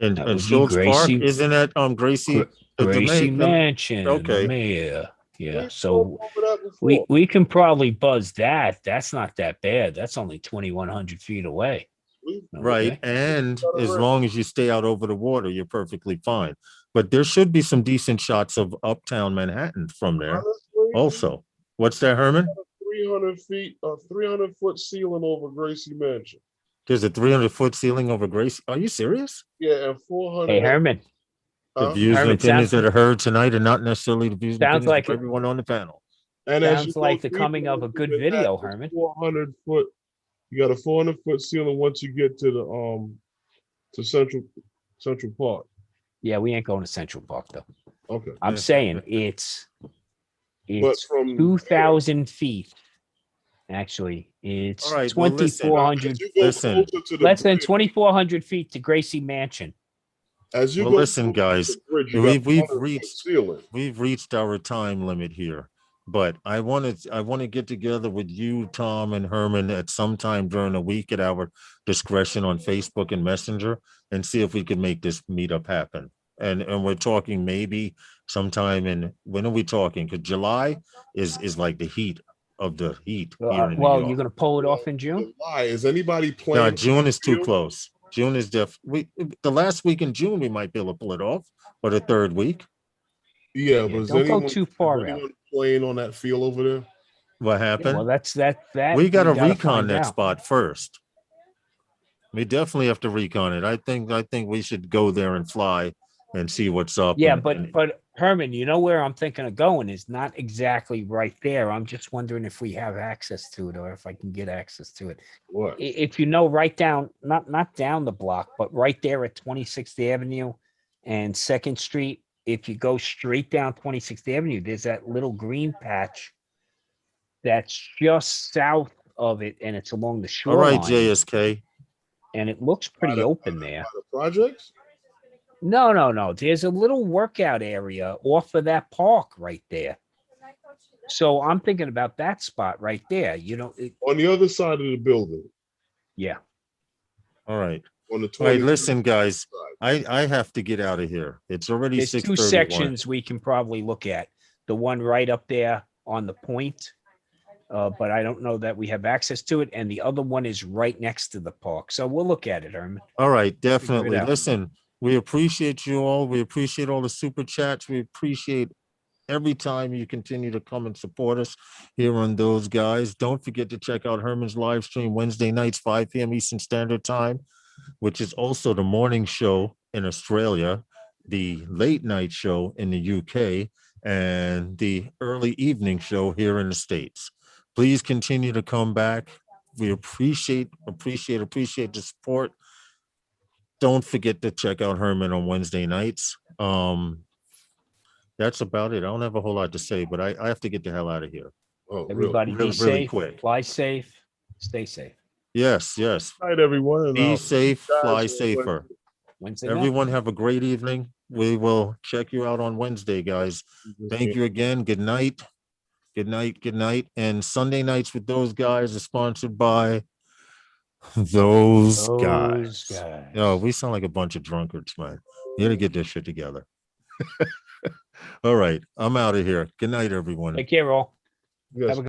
And That would be Schultz Park, Gracie- isn't that Gracie? Gracie Mansion, okay. the mayor. Yeah, We so spoke over that before. we can probably buzz that. That's not that bad. That's only 2,100 feet away. Right. Okay. And as long as you stay out over the water, you're perfectly fine. But there should be some decent shots of uptown Manhattan from there Honestly, also. What's that, Herman? 300 feet, a 300-foot ceiling over Gracie Mansion. There's a 300-foot ceiling over Gracie. Are you serious? Yeah, and 400. Hey, Herman. The views Herman, and opinions sounds- that are heard tonight are not necessarily the views and Sounds opinions like of it. everyone on the panel. And as you Sounds go like the deeper coming of a into good Manhattan, video, it's Herman. 400-foot. You got a 400-foot ceiling once you get to the to Central Park. Yeah, we ain't going to Central Park though. Okay. I'm saying it's But from 2,000 feet. Actually, it's All right, well, listen. 2,400. as you go Listen. closer to the Less than bridge, 2,400 feet to Gracie Mansion. as you Well, go listen, closer to guys, the bridge, you we've got 400-foot reached- ceiling. We've reached our time limit here, but I want to get together with you, Tom, and Herman at some time during the week at our discretion on Facebook and Messenger and see if we can make this meetup happen. And we're talking maybe sometime in, when are we talking? Because July is like the heat of the heat here in New Well, York. you're going to pull it off in June? July. Is anybody No, playing? June is too June? close. June is the last week in June we might be able to pull it off, or the third week. Yeah, Yeah, but is don't go anyone, too is far anyone playing on that field over there? What Yeah, happened? well, that's that. We got to gotta recon find that out. spot first. We definitely have to recon it. I think we should go there and fly and see what's up. Yeah, and- but Herman, you know where I'm thinking of going is not exactly right there. I'm just wondering if we have access to it or if I can get access to it. What? If you know, right down, not down the block, but right there at 26th Avenue and 2nd Street. If you go straight down 26th Avenue, there's that little green patch that's just south of it, and it's along the all shoreline. right, JSK. And it looks pretty open there. By the projects? No. There's a little workout area off of that park right there. So I'm thinking about that spot right there. You know, On the other side of the building. yeah. All right. On the All right, 20 listen, guys. I have to get out of here. It's already There's 2 6:31. sections we can probably look at. The one right up there on the point, but I don't know that we have access to it. And the other one is right next to the park. So we'll look at it, Herman. All right, definitely. out. Listen, we appreciate you all. We appreciate all the super chats. We appreciate every time you continue to come and support us here on Those Guys. Don't forget to check out Herman's live stream Wednesday nights, 5 p.m. Eastern Standard Time, which is also the morning show in Australia, the late night show in the UK, and the early evening show here in the States. Please continue to come back. We appreciate the support. Don't forget to check out Herman on Wednesday nights. That's about it. I don't have a whole lot to say, but I have to get the hell out of here. Oh, Everybody really be safe, quick. fly safe, stay safe. Yes. All right, everyone. And Be I'll safe, guys fly on safer. Wednesday night. Everyone have a great evening. We will check you out on Wednesday, guys. Thank you again. Good night. Good night. And Sunday nights with Those Guys are sponsored by Those Guys. Oh, we sound like a bunch of drunkards, man. You gotta get this shit together. All right, I'm out of here. Good night, everyone. Take care, all. Yes. Have a good